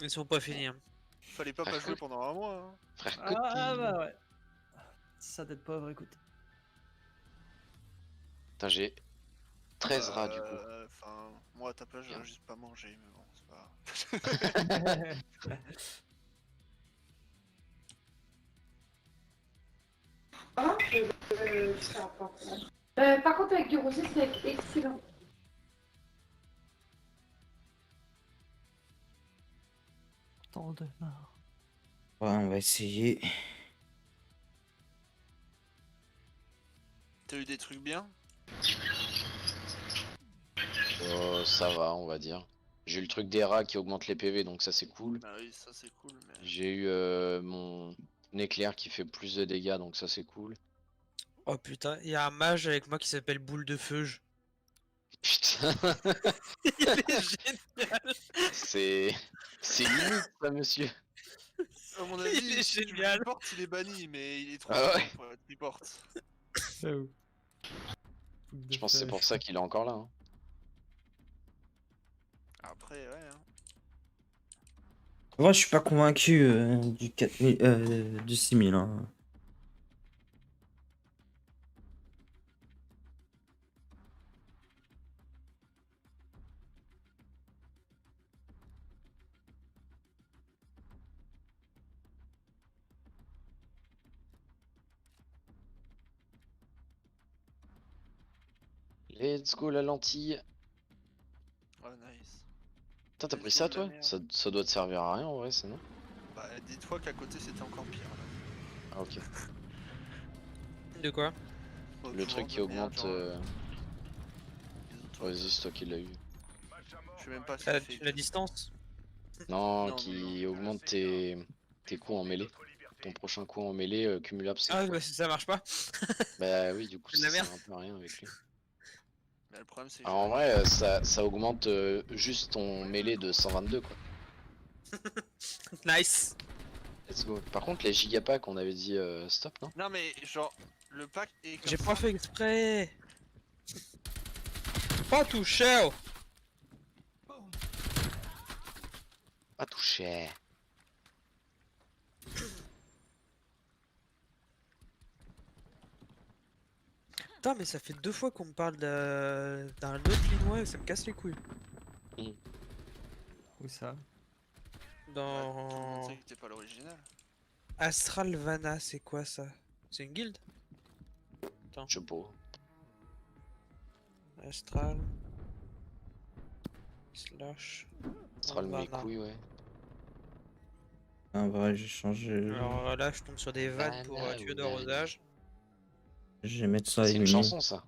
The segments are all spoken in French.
Ils sont pas finis. Hein. Fallait pas Frère jouer Coty. pendant un mois. Hein. Frère Coty. Ah bah ouais. Ça d'être pauvre, écoute. Putain, j'ai 13 rats du coup. Enfin, moi à ta place, j'aurais Bien. juste pas mangé, mais bon, c'est pas. Par contre, avec du rosé, c'est excellent. Tant de mort. Ouais, on va essayer. T'as eu des trucs bien? Ça va, on va dire. J'ai eu le truc des rats qui augmente les PV, donc ça c'est cool. Bah oui, ça c'est cool, mais. J'ai eu mon éclair qui fait plus de dégâts, donc ça c'est cool. Oh putain, il y a un mage avec moi qui s'appelle Boule de Feu. Putain, Il est génial. c'est limite ça, monsieur. À mon Il avis, est si tu génial. le reportes, il est banni, mais il est trop Ah ouais. fort pour être report. Je pense que c'est pour ça qu'il est encore là. Hein. Après, ouais. Hein. Moi, je suis pas convaincu du 4000, du 6000. Hein. Let's go la lentille. Oh, nice. Putain, t'as Let's pris go, ça la toi? merde. Ça doit te servir à rien en vrai, ça non? Bah, dis-toi qu'à côté c'était encore pire. Là. Ah ok. De quoi? Bon, Le toujours truc qui de merde, augmente. genre, les autres, Vas-y, c'est toi qui l'as eu. Je sais même pas ce qu'il fait. La distance? Non, Non, qui augmente tes coups en mêlée. Ton prochain coup en mêlée cumulable c'est Ah, fois. bah, ça marche pas. Bah oui, du coup C'est de la ça sert merde. un peu à rien avec lui. Mais le problème c'est que. Alors en vrai, ça augmente juste ton mêlée de 122 quoi. Nice. Let's go. Par contre, les gigapacks, on avait dit stop, non? Non, mais genre, le pack est comme J'ai ça. pas fait exprès. Pas touché. Oh. Pas touché. Putain, mais ça fait 2 fois qu'on me parle d'un autre linois et ça me casse les couilles. Où ça? Tout le monde Dans sait que t'es pas l'original. Astral Vana, c'est quoi ça? C'est une guilde? Je sais pas. Astral slash Astral mes Vana. couilles, ouais. En vrai, j'ai changé. Alors là, je tombe sur des vannes pour Vana, tuyaux Vana. d'arrosage. Je vais mettre ça à C'est une 1000. chanson ça.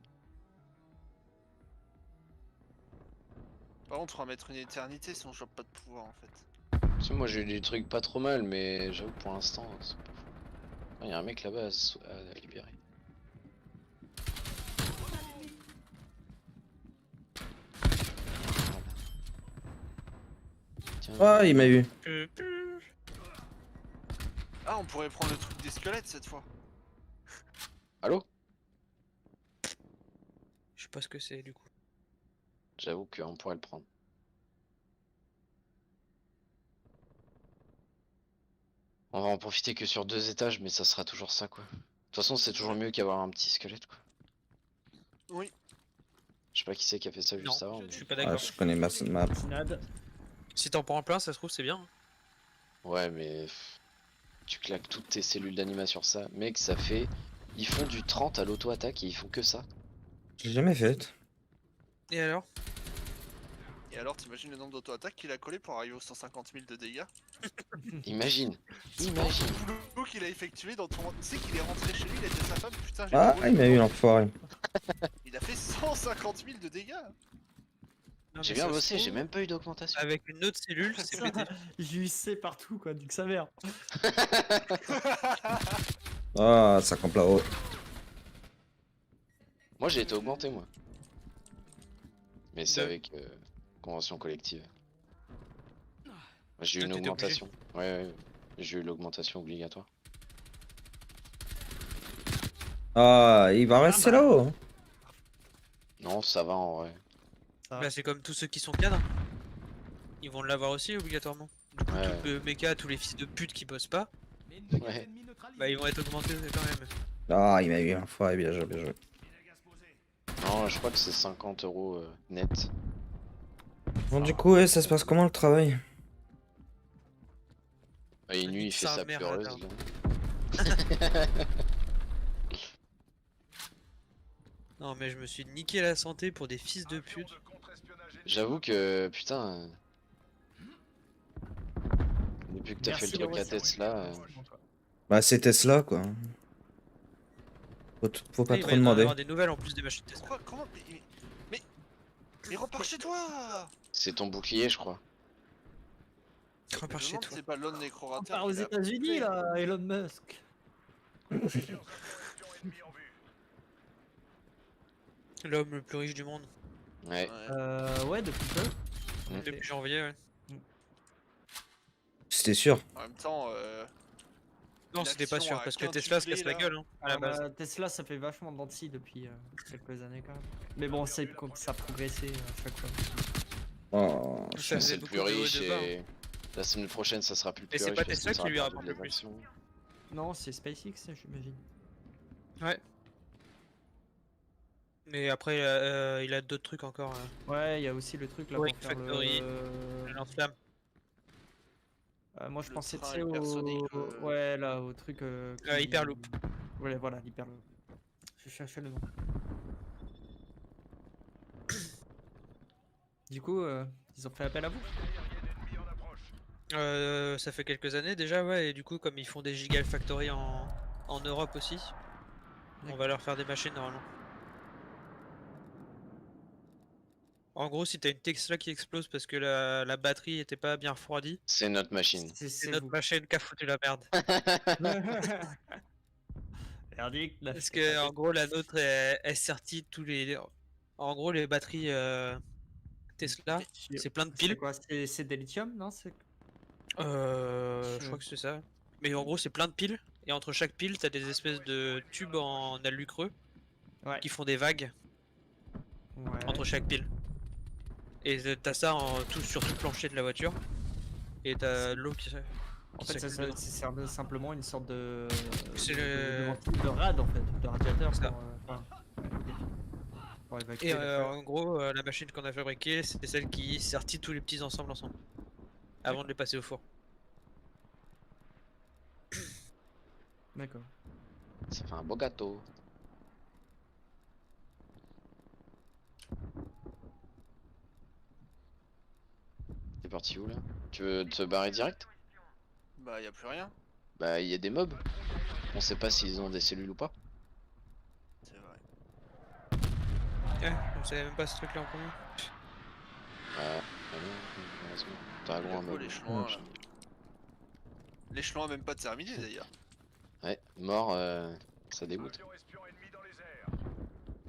Par contre, on va mettre une éternité si on chope pas de pouvoir en fait. Tu sais, moi j'ai eu des trucs pas trop mal, mais j'avoue pour l'instant, c'est pas fou. Il y a un mec là-bas à libérer. Tiens, Ah, il m'a eu. Ah, on pourrait prendre le truc des squelettes cette fois. Allô? Je sais pas ce que c'est du coup. J'avoue qu'on pourrait le prendre. On va en profiter que sur 2 étages, mais ça sera toujours ça quoi. De toute façon, c'est toujours mieux qu'avoir un petit squelette quoi. Oui. Je sais pas qui c'est qui a fait ça Non, juste avant. je Mais... suis pas Ah, d'accord. je connais ma map. Nad. Si t'en prends plein, ça se trouve, c'est bien. Ouais, mais tu claques toutes tes cellules d'anima sur ça. Mec, ça fait. Ils font du 30 à l'auto-attaque et ils font que ça. Je l'ai jamais fait. Et alors? Et alors, t'imagines le nombre d'auto-attaques qu'il a collé pour arriver aux 150 000 de dégâts? Imagine. C'est Imagine. le boulot qu'il a effectué dans ton. Tu sais qu'il est rentré chez lui, il a dit à sa femme, putain, j'ai Ah, trouvé il m'a le eu boulot. l'enfoiré. Il a fait 150 000 de dégâts. Non, J'ai mais bien ça se bossé, j'ai trouve, même pas eu d'augmentation. avec une autre cellule, c'est pété. J'ai eu C partout quoi, du que sa mère. Ah, ça campe là-haut. Moi j'ai été augmenté moi. Mais c'est De- avec convention collective. Moi, j'ai eu Ah, une t'étais obligé. augmentation. Ouais, j'ai eu l'augmentation obligatoire. Ah, il va rester bah. là-haut. Hein. Non, ça va en vrai. Ça va. Bah, c'est comme tous ceux qui sont cadres. Ils vont l'avoir aussi, obligatoirement. Du coup, Ouais. tout le méca, tous les fils de pute qui bossent pas, Ouais. bah ils vont être augmentés quand même. Ah, il m'a eu un fois, bien joué, bien joué. Non, je crois que c'est 50 € net. Bon, du coup, ouais, ça se passe comment le travail? Ah, et nuit, il nique fait sa sa mère, pleureuse. là. là. Non mais je me suis niqué la santé pour des fils de pute. J'avoue que, putain. Depuis que t'as fait Merci, le truc à Rossi. Tesla. Bah, c'est Tesla, quoi. Faut pas Ah, il va trop y en demander. avoir des nouvelles en plus des machines Tesla. Quoi? Comment? Mais repars chez toi! C'est ton bouclier, je crois. Repars Je chez me demande toi. si c'est pas l'un On nécrorateur. part aux États-Unis là, Elon Musk. L'homme le plus riche du monde. Ouais. Ouais, depuis peu. Mm. Depuis janvier, ouais. C'était sûr. En même temps, Non, c'était pas l'action sûr, a parce que Tesla se casse la quintuplé, là. gueule, hein, à la base. Tesla, ça fait vachement dents de scie depuis quelques années quand même. Mais bon, ça a progressé à chaque fois. Oh. Ça C'est faisait le beaucoup plus de hauts et riche de bas, hein. et la semaine prochaine ça sera plus le Et plus c'est riche pas parce Tesla qu'il qui lui sera rapporte perdu le des plus. actions. Non, c'est SpaceX, j'imagine. Ouais. Mais après, il a d'autres trucs encore. Ouais, il y a aussi le truc là Wing pour faire Factory, le... Le lance-flamme. moi je Le pensais tu train sais, hypersonique, ouais là au truc Hyperloop. Ouais, voilà, l'Hyperloop. Je cherchais le nom. Du coup, ils ont fait appel à vous? Ça fait quelques années déjà, ouais, et du coup, comme ils font des Gigafactory en Europe aussi, on va leur faire des machines normalement. En gros, si t'as une Tesla qui explose parce que la batterie était pas bien refroidie, C'est notre machine. c'est notre machine qui a foutu la merde. Merdique, là, Parce je que en gros, la nôtre est sortie tous les. En gros, les batteries Tesla, c'est plein de C'est piles. quoi? C'est des lithium, non? Je crois que c'est ça. Mais en gros, c'est plein de piles. Et entre chaque pile, t'as des espèces de tubes en alu creux Ouais. qui font des vagues Ouais. entre chaque pile. Et t'as ça sur tout le plancher de la voiture. Et t'as l'eau qui En fait, s'accumule dedans. c'est simplement une sorte de. C'est de le- ventile de rad en fait, de radiateur Ça. pour évacuer Et la en gros, la machine qu'on a fabriquée, c'était celle qui sertit tous les petits ensemble avant de les passer au four. D'accord. Ça fait un beau gâteau. T'es parti où là? Tu veux te barrer direct? Bah, y a plus rien. Bah il y a des mobs. On sait pas s'ils ont des cellules ou pas. C'est vrai. On savait même pas ce truc là en premier. Heureusement. Dragon Y a un quoi, mob. l'échelon, là L'échelon a même pas terminé d'ailleurs. Ouais, mort, ça dégoûte.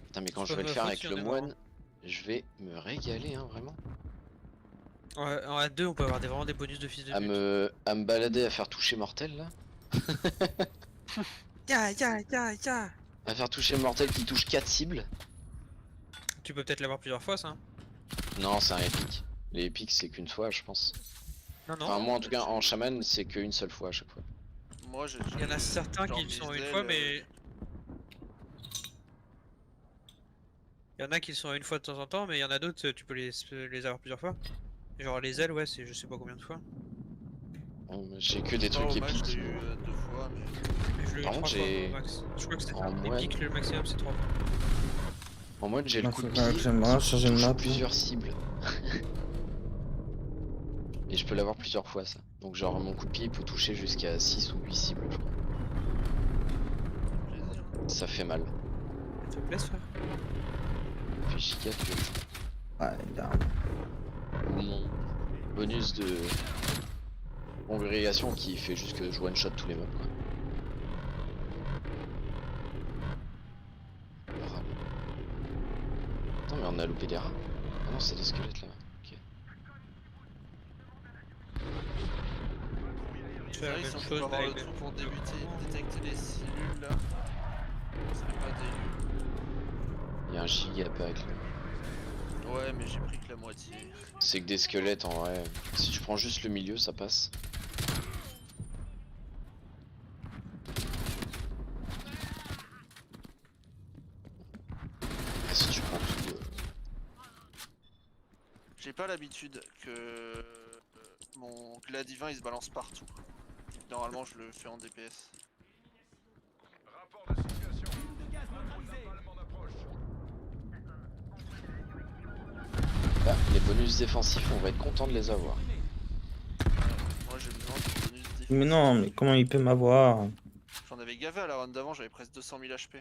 Putain mais quand C'est je vais pas le de faire ma avec faute le si on est mort, moine, je vais me régaler hein vraiment. Ouais, en A2, on peut avoir vraiment des bonus de fils de À pute. me balader à faire toucher mortel là. Ya. À faire toucher mortel qui touche 4 cibles. Tu peux peut-être l'avoir plusieurs fois, ça. Hein. Non c'est un épique. Les épiques c'est qu'une fois je pense. Non, Enfin moi en tout cas en chaman c'est qu'une seule fois à chaque fois. Moi, j'ai. Il y en a certains qui le sont une fois, mais. Il y en a qui le sont une fois de temps en temps, mais il y en a d'autres, tu peux les avoir plusieurs fois. Genre les ailes, ouais, c'est je sais pas combien de fois. Bon, j'ai que des Pas trucs au match, épiques. j'ai eu 2 fois, mais. Mais je l'ai eu Par 3 contre, fois j'ai- au max. Je crois que c'était en un moine- épique, le maximum c'est 3 fois. En mode j'ai le Ah, coup de faut pas pied que j'aimerais qui changer de touche map. plusieurs cibles. Et je peux l'avoir plusieurs fois ça. Donc genre mon coup de pied il peut toucher jusqu'à 6 ou 8 cibles je crois. Plaisir. Ça fait mal. Ça te plaise, frère? Fait chier tous les jours. Ouais, down. Ou mon bonus de congrégation qui fait juste que je one shot tous les mobs quoi. Le rat. Attends mais on a loupé des rats. Ah non c'est des squelettes là. Ok. Tu fais la Ils même sont chose, pas mais avoir le avec truc pour détecter les cellules là. C'est pas dégueu. Il y a un giga avec lui. Ouais, mais j'ai pris que la moitié. C'est que des squelettes en vrai. Si tu prends juste le milieu, ça passe. Et si tu prends tout. J'ai pas l'habitude que mon glas divin il se balance partout. Normalement, je le fais en DPS. Bah, les bonus défensifs, on va être content de les avoir. Moi, j'ai besoin de bonus défensif. Mais non, mais comment il peut m'avoir? J'en avais gavé à la run d'avant, j'avais presque 200 000 HP.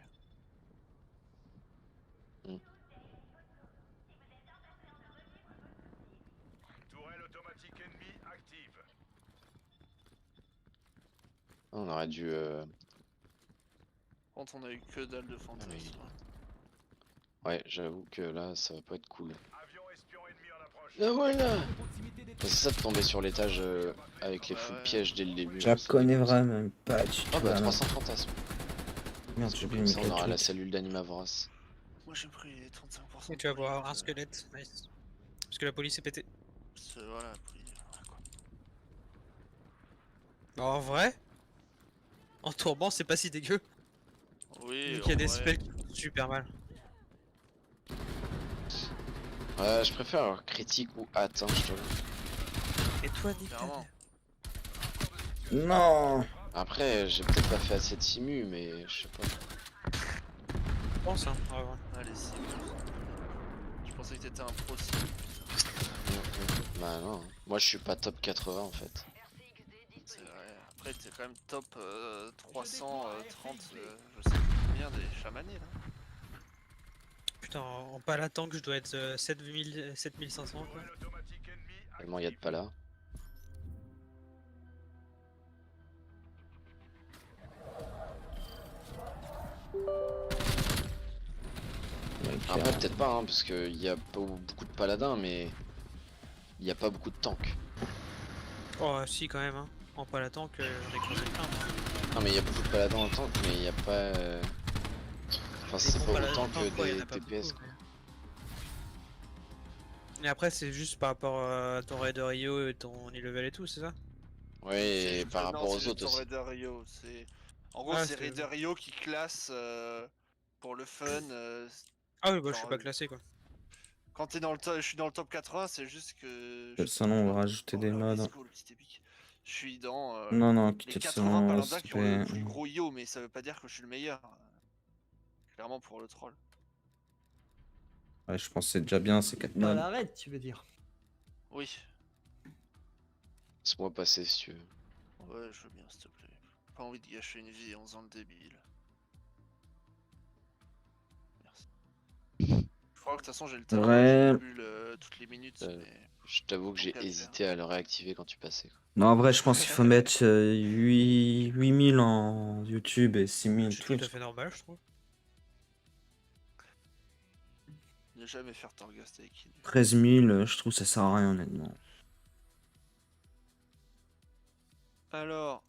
On aurait dû. Par contre, on a eu que dalle de fantasmes. oui. Ouais, j'avoue que là, ça va pas être cool. Ah voilà! C'est ça de tomber sur l'étage avec les full Ouais. pièges dès le début. Je la ça connais dégoûte. vraiment pas du Ah tout. bah la 300 fantasmes. Merde, j'ai oublié Comme mes ça on aura la trucs. cellule d'anima vorace. Moi, j'ai pris 35%. Et tu vas de avoir polyp, un squelette, nice. Parce que la police est pétée. Voilà, voilà, quoi. Bah, en vrai, en tourment, c'est pas si dégueu. Oui, Vu qu'il y a en des vrai. spells qui font super mal. Ouais, je préfère alors critique ou hâte, hein, je t'avoue. Et toi, Nick, Clairement. Non! Après, j'ai peut-être pas fait assez de simu, mais je sais pas. je pense, hein. Ouais, ouais. Allez, c'est bon. Je pensais que t'étais un pro si. Bah non, moi je suis pas top 80 en fait. C'est vrai. Après, t'es quand même top 330, je sais combien des chamanés là. Putain, en palatant que je dois être 7000, 7500 quoi. Tellement y a de pas là. Après peut-être pas, hein, parce qu'il y a pas beaucoup de paladins, mais il y a pas beaucoup de tanks. Oh, si, quand même, hein. En palatant que j'en ai croisé plein. Moi. Non mais il y a beaucoup de paladins en tank, mais il y a pas... Enfin Des c'est bons pas paladins autant en que tank, ouais, y en des a pas TPS beaucoup, quoi. mais après, c'est juste par rapport à ton raid de Rio et ton e-level et tout, c'est ça? Ouais, et par Non, rapport c'est aux juste autres aussi. Raider Rio. En gros, Ah, c'est c'est- Raider Rio qui classe pour le fun. Ah oui, bah je suis Genre, pas classé quoi. quand t'es dans le top, je suis dans le top 80, c'est juste que. Le salon, on va rajouter des let's mods. go, le petit épique. Je suis dans Non, non, les quittez le 80 salon, paladins s'il te qui ont le plaît. plus gros yo, mais ça veut pas dire que je suis le meilleur. Clairement pour le troll. Ouais, je pense que c'est déjà bien, c'est 4 Dans mods. la raid, tu veux dire. Oui. Laisse-moi passer si tu veux. Ouais, je veux bien, s'il te plaît. Pas envie de gâcher une vie en faisant le débile. Merci. Je crois que de toute façon j'ai le talent, Ouais. je bulle toutes les minutes, mais... Je t'avoue que Tant j'ai qu'à le hésité à le réactiver quand tu passais. Quoi. Non, en vrai, je pense qu'il faut mettre 8000 en YouTube et 6000 C'est tout à Twitch. fait normal, je trouve. Ne jamais faire Torghast avec qui. 13 000, je trouve que ça sert à rien, honnêtement. Alors...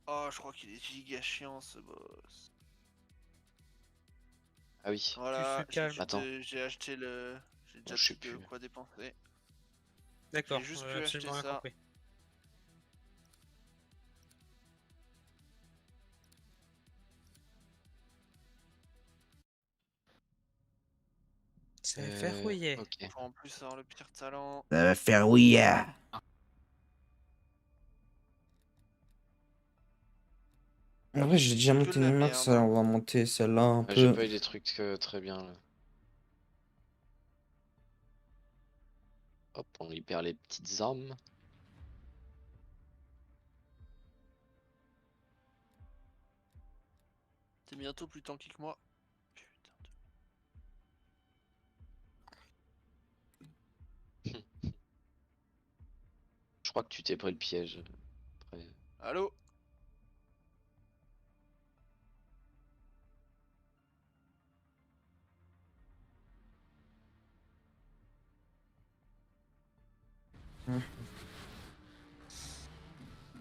Oh, je crois qu'il est giga chiant ce boss. Ah oui. Voilà, Tu calmes. Attends. j'ai acheté le... J'ai déjà je sais plus de plus. quoi dépenser. D'accord, J'ai juste on a pu absolument acheter rien ça. compris. C'est verrouillé. Ok. Pour en plus avoir le pire talent. Ça va faire oui. En vrai, j'ai déjà Que monté de la une max, merde. on va monter celle-là un Ouais, j'ai peu. pas eu des trucs très bien là. Hop, on libère les petites armes. T'es bientôt plus tanky que moi. Putain de... Je crois que tu t'es pris le piège. Après. Allô?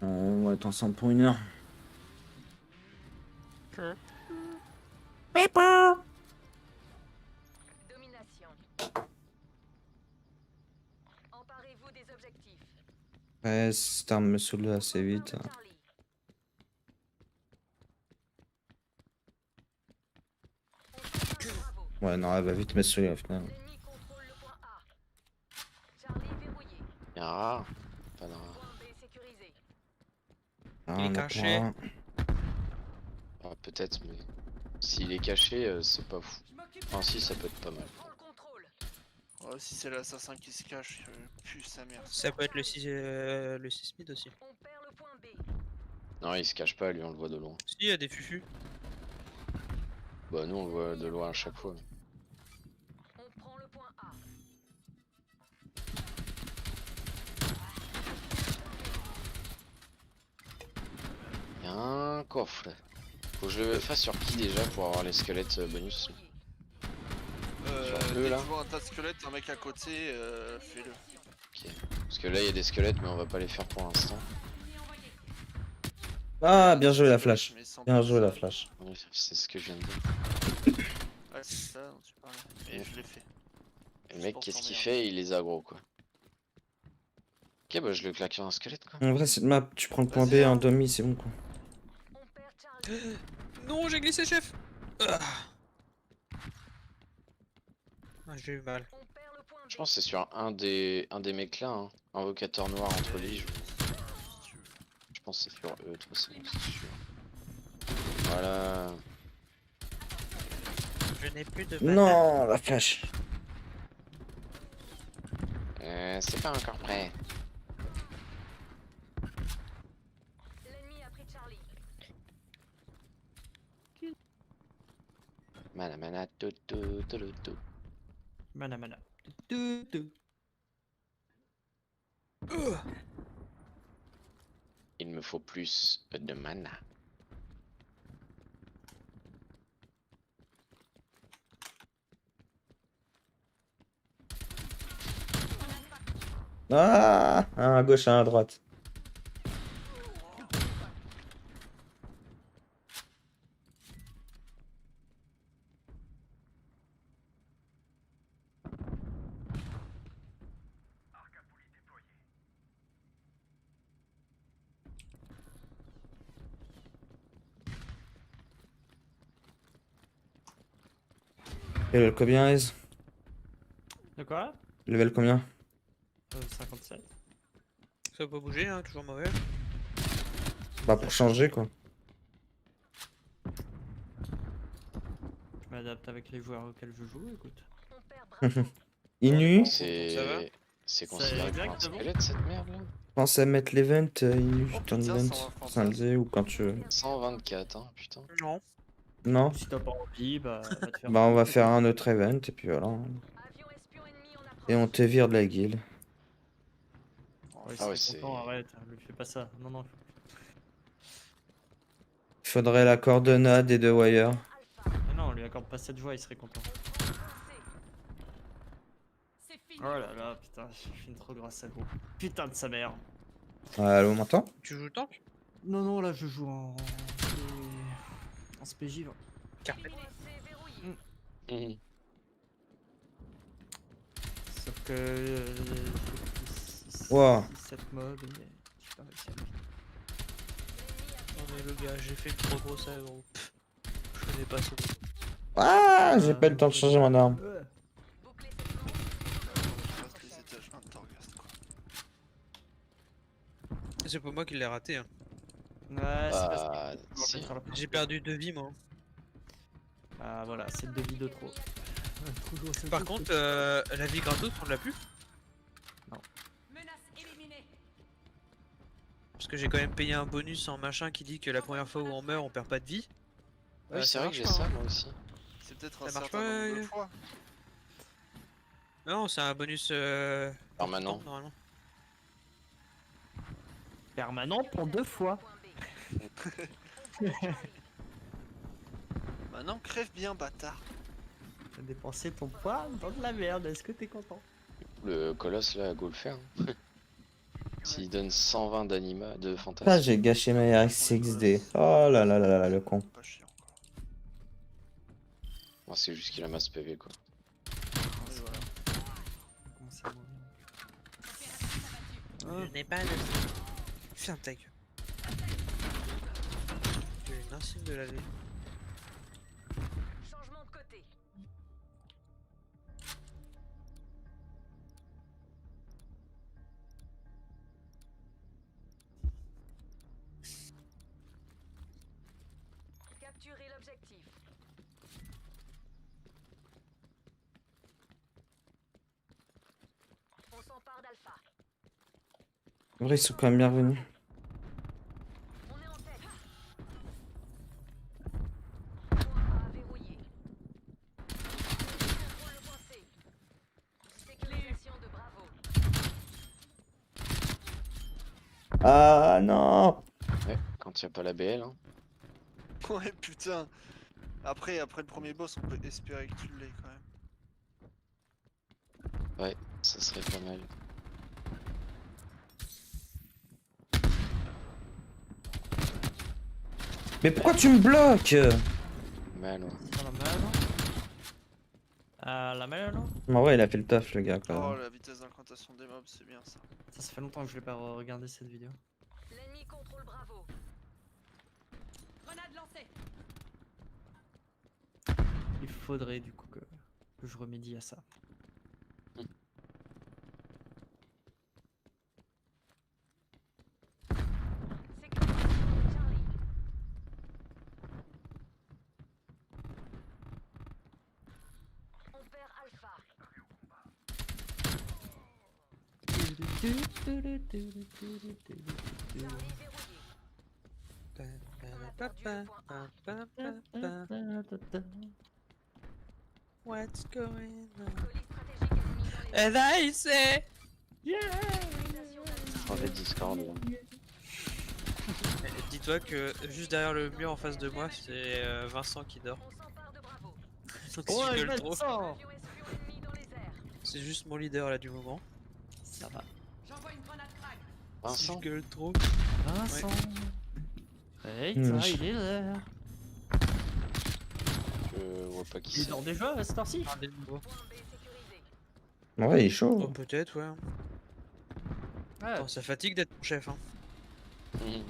On va être ensemble pour 1 heure. Domination. Ouais, cette arme me saoule assez vite. Ouais, non, elle va vite me saouler au final. Y'a un rare. Pas de rare. Ah, Il est on a caché. pas- Ah, peut-être, mais s'il est caché, c'est pas fou. Enfin, si, ça peut être pas mal. Ouais, si c'est l'assassin qui se cache, pue sa mère. Ça peut être le 6 mid aussi. Non, il se cache pas, lui, on le voit de loin. Si, il y a des fufus. Bah, nous, on le voit de loin à chaque fois. Y'a un coffre. Faut que je le fasse sur qui déjà pour avoir les squelettes bonus? Sur eux, Dès là que tu vois un tas de squelettes, un mec à côté, fais-le. Ok. Parce que là, il y a des squelettes, mais on va pas les faire pour l'instant. Ah, bien joué la flash. Mais sans Bien joué la personne. flash. Ouais, c'est ce que je viens de dire. Ouais, c'est ça dont tu parlais. Et je l'ai fait. Le Juste mec, pour qu'est-ce qu'il t'emmerder. fait? Il les aggro, quoi. Ok, bah, je le claque sur un squelette, quoi. En vrai, cette map, tu prends le point B Vas-y, hein. en demi, c'est bon quoi. Non, j'ai glissé, chef. Ah. Ah, j'ai eu mal. Je pense que c'est sur un des mecs là, hein. Invocateur noir entre les joues. Si tu veux. Je pense que c'est sur eux, de toute façon, c'est sûr. Voilà. Je n'ai plus de mana. Non, la flash. C'est pas encore prêt. Mana mana tout tout tout tout tout. Mana mana. Tu, tu. Il me faut plus de mana. Ah, un à gauche, un à droite. Level combien, Ez? De quoi Level combien? 57. Ça va pas bouger, hein, toujours mauvais. Bah, pour changer quoi. Je m'adapte avec les joueurs auxquels je joue, écoute. Inu, Ça va C'est C'est considéré comme un exactement. squelette cette merde là? pense à mettre l'event Inu, Oh, ton putain, event, 120 francs, sans le Z ou quand tu veux. 124, hein, putain. Non. Non? Si t'as pas envie, bah va te faire. Bah, on va faire un autre event et puis voilà. Et on te vire de la guilde. Ouais, Ah ouais, si t'es c'est- content, arrête, lui fais pas ça. Non, non. Il faudrait la coordonnade des deux wires. Mais non, on lui accorde pas cette voix, il serait content. Oh là là, putain, j'ai fait une trop grosse aggro. Putain de sa mère. Allô, on m'entend? Tu joues tank? Non, non, là je joue en SPJ. là. Carpet. Mhm. Sauf que. Wow. 7 mobs et j'ai pas réussi à le finir. Non mais le gars, j'ai fait une trop grosse aggro. Pff, je connais pas ce truc. Ah, j'ai pas eu le temps de changer mon arme. Ouais. Reste les étages 1 de Torghast, quoi. C'est pas moi qui l'ai raté. Hein. Ouais, c'est parce Bah, que. si. J'ai perdu 2 vies moi. Ah voilà, c'est 2 vies de trop. Par contre, la vie gratos, on l'a plus? Parce que j'ai quand même payé un bonus en machin qui dit que la première fois où on meurt, on perd pas de vie. Oui, c'est ça vrai que marche j'ai pas, ça hein. moi aussi. C'est peut-être Ça un marche certain nombre de pas, fois. Non, c'est un bonus Permanent. tout le temps, normalement. Permanent pour 2 fois. Maintenant, crève bien, bâtard. T'as dépensé ton poids dans de la merde, est-ce que t'es content? Le colosse là, go le faire. Hein. S'il donne 120 d'anima, de Ah, fantasme. j'ai gâché ma RX6D. Oh là là là là, le con. Pas chiant, quoi. Moi, c'est juste qu'il a masse PV quoi. Et voilà. Comment c'est mauvais. Je n'ai pas de... Ferme ta gueule. Tu es une insigne de la vie. Changement de côté. Capturez l'objectif. On s'empare d'Alpha. En vrai, ils sont quand même bienvenus. On est en tête. Point A verrouillé. Contrôle le point C. Sécurisation de Bravo. Ah non. Ouais, quand il n'y a pas la BL. Hein. Ouais, putain. Après le premier boss, on peut espérer que tu l'aies quand même. Ça serait pas mal. Mais pourquoi tu me bloques? Mal, ouais. Dans la main, non la main, non. En vrai, il a fait le taf, le gars, quand Oh, même. la vitesse d'incantation des mobs, c'est bien ça. Ça fait longtemps que je l'ai pas regardé cette vidéo. L'ennemi contrôle Bravo. Grenade lancée. Il faudrait du coup que je remédie à ça. Sécurisation de Charlie. On perd Alpha. Charlie verrouillé. What's going on? Colis stratégique ennemi dans les airs. And I say... Sécurisation d'Alpha. En fait, Discord. Dis-toi que juste derrière le mur en face de moi, c'est Vincent qui dort. On s'empare de Bravo. Donc si je gueule trop, Avion espion ennemi dans les airs. c'est juste mon leader là du moment. Ça va. J'envoie une grenade frag. Si je Vincent. gueule trop. Vincent. Hey, Hmm. ça, il est là. Je vois pas qui Il c'est. dort déjà à cette heure-ci. Regardez le nouveau. Point B sécurisé. En vrai, il est Oh, chaud. peut-être, ouais. Ouais, Bon, ça fatigue d'être mon chef, hein. Mhm.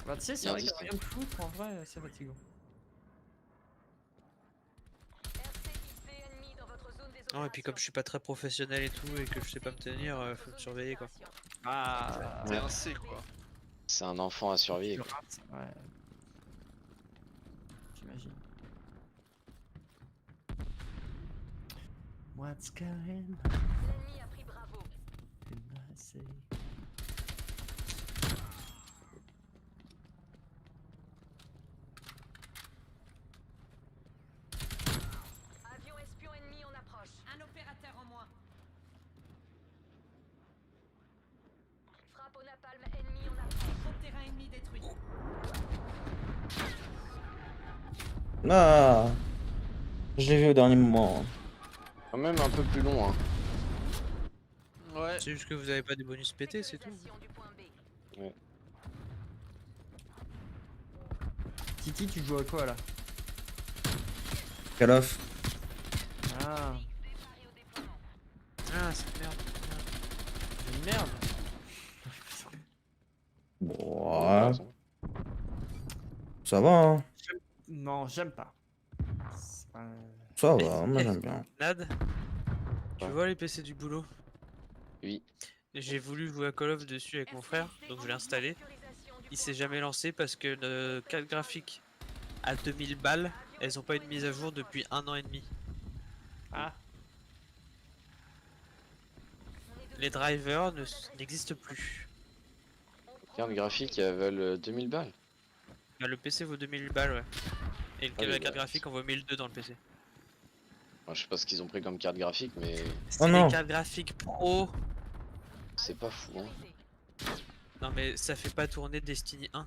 bah tu sais, c'est Bien vrai dit, que rien de foutre, en vrai, c'est fatigant. RCXD ennemi dans votre zone des Non, et puis comme je suis pas très professionnel et tout, et que je sais pas me tenir, faut me surveiller quoi. Ah, T'es un C quoi. C'est un enfant à surveiller. tu Quoi. rates, ouais. J'imagine. What's going on? L'ennemi a pris Bravo. in my city? Avion espion ennemi en approche. Un opérateur en moins. Frappe au napalm ennemi en approche. Groupe terrain ennemi détruit. Ah. Je l'ai vu au dernier moment. Quand même un peu plus long. Hein. Ouais. C'est juste que vous avez pas des bonus pétés, c'est tout. Sécurisation du point B. Titi, tu joues à quoi là? Call of. Ah, Préparé au déploiement. Ah, c'est merde. une merde. Bon, ouais. Vincent. Ça va, hein. Non, j'aime pas. C'est pas- Ça va, moi j'aime bien. Nad, tu Ouais. vois les PC du boulot? Oui. J'ai voulu jouer à Call of dessus avec mon frère, donc je l'ai installé. Il s'est jamais lancé parce que nos cartes graphiques à 2000 balles, elles ont pas eu de mise à jour depuis 1 an et demi. Ah, Les drivers n'existent plus. Carte graphique, elles veulent 2000 balles. Bah, le PC vaut 2000 balles, ouais. Et Ah oui, la carte bah, graphique en vaut 1002 dans le PC. Enfin, je sais pas ce qu'ils ont pris comme carte graphique, mais C'est non. les cartes graphiques pro. c'est pas fou. Hein. Non mais ça fait pas tourner Destiny 1.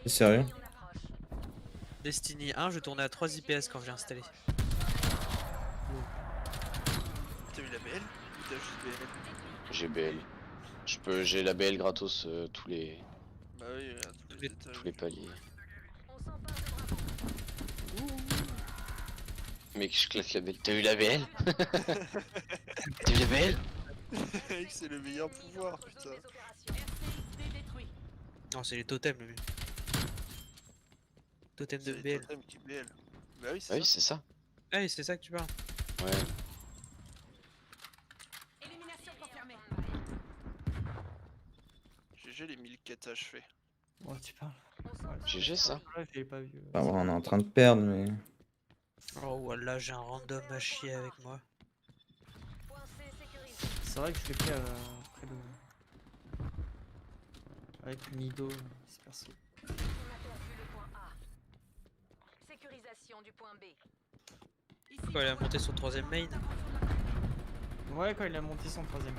C'est sérieux? Destiny 1, je tournais à 3 IPS quand je l'ai installé. T'as eu la BL ou t'as juste BL? J'ai BL. J'ai la BL gratos tous les Bah oui, à tous les étages. paliers. On s'empare de Bravo. Mec, je claque la BL. T'as eu la BL? T'as eu la BL? Mec, c'est le meilleur pouvoir, putain. RCXD détruit. Non, c'est les totems, le mieux. Totem de C'est les BL. totems qui BL. Bah oui, Ah c'est oui, ça. c'est ça. Ah oui, c'est ça que tu parles. Ouais. Élimination confirmée. GG les 1000 quêtes achevées. Bon, tu parles. GG ça. Ouais, je l'ai pas vu. Enfin, bon, on est en train de perdre, mais. Oh, voilà, j'ai un random à chier avec moi. Point C sécurisé. C'est vrai que je l'ai fait après le. Avec Nido, c'est perso. On a perdu le point A. Sécurisation du point B. Ici, Quand il a monté son troisième main. Ouais, quand il a monté son troisième.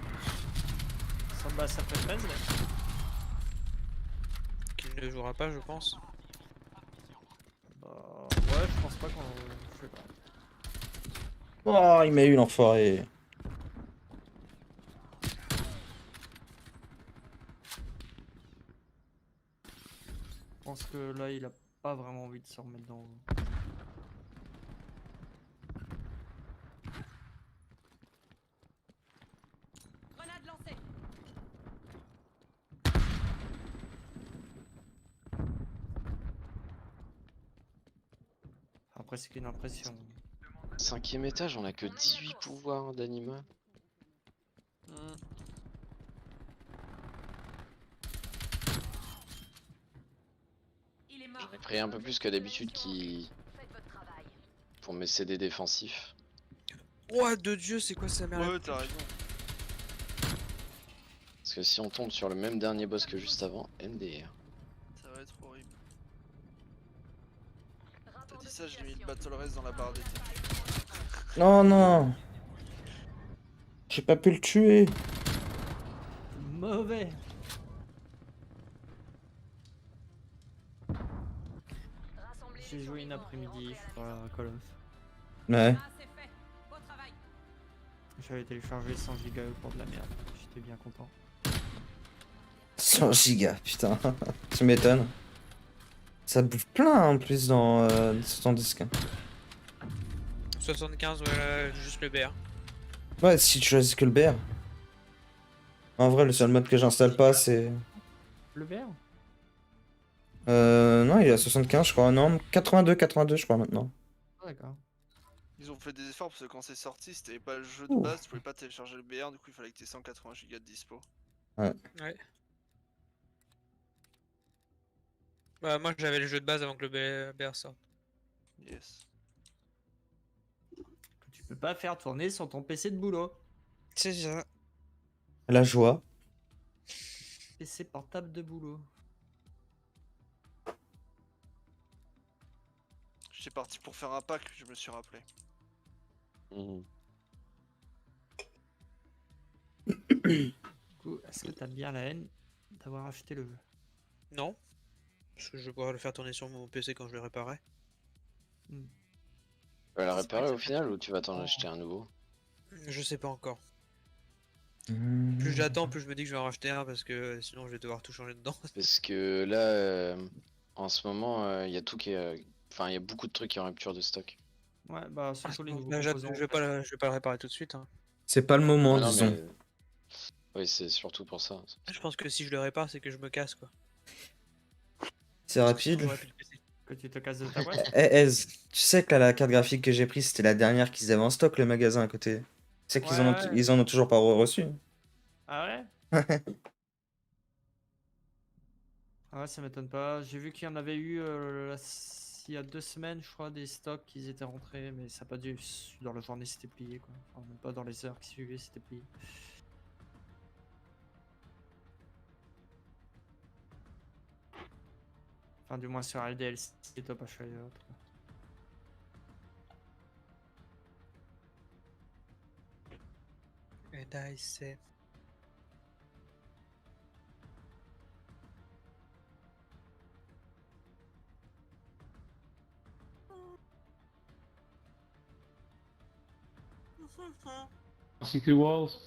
Ça fait 13 là. Qu'il ne jouera pas, je pense. Bah, ouais, je pense pas qu'on. Je sais pas. Oh, il m'a eu l'enfoiré. Je pense que là, il a pas vraiment envie de se remettre dans. grenade lancée. Après, c'est qu'une impression. 5ème étage, on a que 18 pouvoirs d'anima. Il est mort. J'en ai pris un peu plus que d'habitude Faites votre travail. pour mes CD défensifs. Oh, de Dieu, c'est quoi sa merde? Ouais, t'as raison. Parce que si on tombe sur le même dernier boss que juste avant, MDR. Ça va être horrible. T'as Rapport dit de ça, j'ai mis le situation. Battle Race dans la barre d'état. Non, non. J'ai pas pu le tuer. Mauvais. Rassemblez J'ai les joué une survivants et après-midi, rentrez je à crois, à Call of. Ouais. Ah, c'est fait. Beau travail. J'avais téléchargé 100 gigas pour de la merde. J'étais bien content. 100 gigas, putain. Tu m'étonnes. Ça bouffe plein en plus dans ton disque. 75, ouais, juste le BR. Ouais, si tu choisis que le BR. En vrai, le seul mode que j'installe pas, c'est. Le vert. Non, il est à 75, je crois. Non, 82, je crois maintenant. Ah, d'accord. Ils ont fait des efforts parce que quand c'est sorti, si t'avais pas le jeu de Ouh. base, tu pouvais pas télécharger le BR, du coup il fallait que t'aies 180 Go de dispo. Ouais. Bah, moi j'avais le jeu de base avant que le BR sorte. Yes. Que tu peux pas faire tourner sur ton PC de boulot. C'est ça. La joie. PC portable de boulot. J'étais parti pour faire un pack, je me suis rappelé. Du coup, est-ce que t'as bien la haine d'avoir acheté le jeu? Non. Parce que je vais pouvoir le faire tourner sur mon PC quand je le réparerai. Tu vas la C'est réparer vrai au que final ou tu vas t'en Oh. acheter un nouveau? Je sais pas encore. Plus j'attends, plus je me dis que je vais en racheter un parce que sinon je vais devoir tout changer dedans. Parce que là, en ce moment, il y a tout qui est. Enfin, il y a beaucoup de trucs qui sont en rupture de stock. Ouais, bah surtout les nouveaux Bah, composants. je vais pas le réparer tout de suite. Hein. C'est pas le moment, Ah non, disons. mais. Oui, c'est surtout pour ça. Je pense que si je le répare, c'est que je me casse quoi. C'est Parce que sinon, rapide. j'aurais plus de PC. Que tu te casses de ta boîte. Eh, Ez, tu sais que là, la carte graphique que j'ai prise, c'était la dernière qu'ils avaient en stock, le magasin à côté. Tu sais qu'ils en ont, Ouais. ils en ont toujours pas reçu. Ah ouais? Ah ouais, ça m'étonne pas. J'ai vu qu'il y en avait eu il y a 2 semaines, je crois, des stocks qui étaient rentrés, mais ça n'a pas dû. Dans la journée, c'était plié quoi. Enfin, même pas dans les heures qui suivaient, c'était plié. Enfin, du moins sur LDL, c'était top à choisir l'autre. And I say. Secret walls.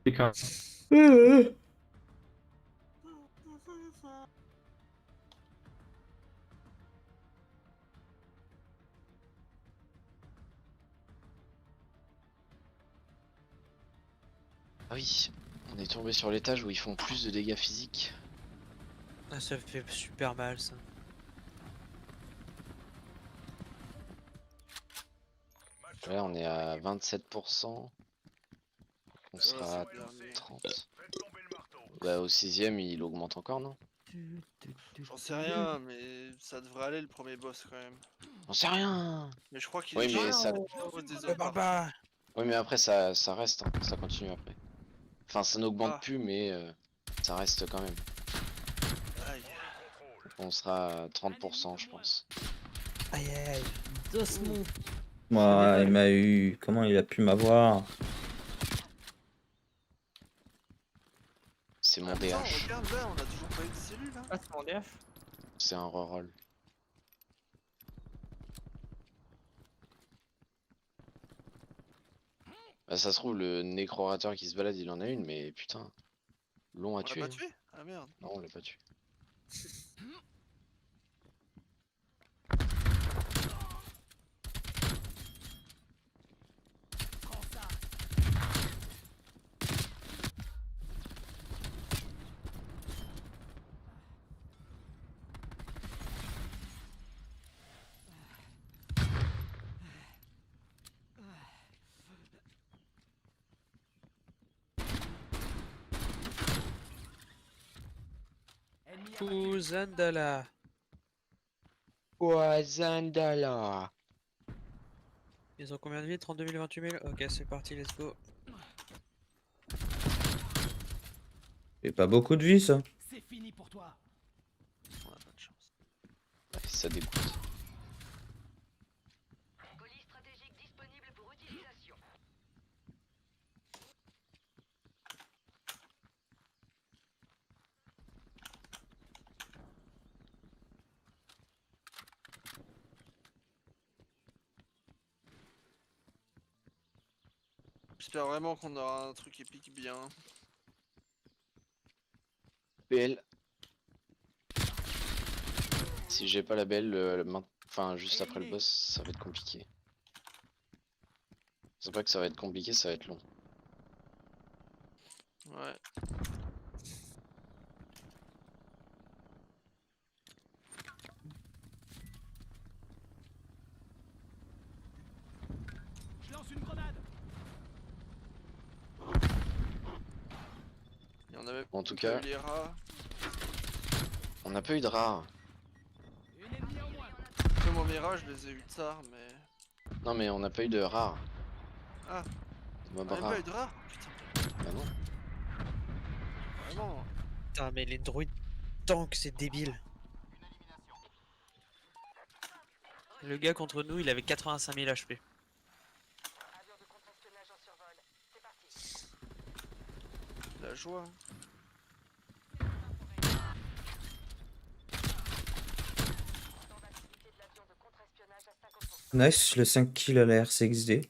Because Ah oui, on est tombé sur l'étage où ils font plus de dégâts physiques. Ah, ça fait super mal ça. Là, on est à 27%. On Ça va, sera à c'est le dernier. 30. Bah, au 6ème, il augmente encore, non? J'en sais rien, mais ça devrait aller le premier boss quand même. J'en sais rien! Mais je crois qu'il Oui, est mais ça... chaud des autres parties. Bah. Oui, mais après, ça reste, hein. Ça continue après. Enfin, ça n'augmente Ah. plus, mais ça reste quand même. Aïe. On sera à 30%, je pense. Aïe aïe aïe. Doucement. Moi, il m'a eu. Comment il a pu m'avoir? C'est mon Ah, putain, DH. regarde là, on a toujours pas eu de cellules là. Ah, c'est mon DF. C'est un reroll. Bah, ça se trouve, le nécrorateur qui se balade, il en a une, mais putain. Long à On l'a tuer. pas Hein. tué? Ah merde. Non, on l'a pas tué. Zandala. Zandala. Ils ont combien de vie? 32 000, 28 000? Ok, c'est parti, let's go. C'est pas beaucoup de vie, ça. C'est fini pour toi. On a pas de chance. Ouais, ça dégoûte. Colis stratégique disponible pour utilisation. J'espère vraiment qu'on aura un truc épique bien. BL. Si j'ai pas la BL, enfin juste après le boss, ça va être compliqué. C'est pas que ça va être compliqué, ça va être long. Ouais. Je lance une grenade. Il y en avait En tout pas cas, eu les rats. on n'a pas eu de rare. Une ennemie en moins. Comme moi mes rats, je les ai eu tard, mais. Non mais on n'a pas eu de rare. Ah, Mob on avait rare. pas eu de rats? Putain, Bah non. vraiment. Putain, mais les druides tank, c'est débile. Le gars contre nous, il avait 85 000 HP. Avion de contre-espionnage en survol. C'est parti. La joie. Temps d'activité de l'avion de contre-espionnage à 50%. Nice, le 5 kills à la RCXD.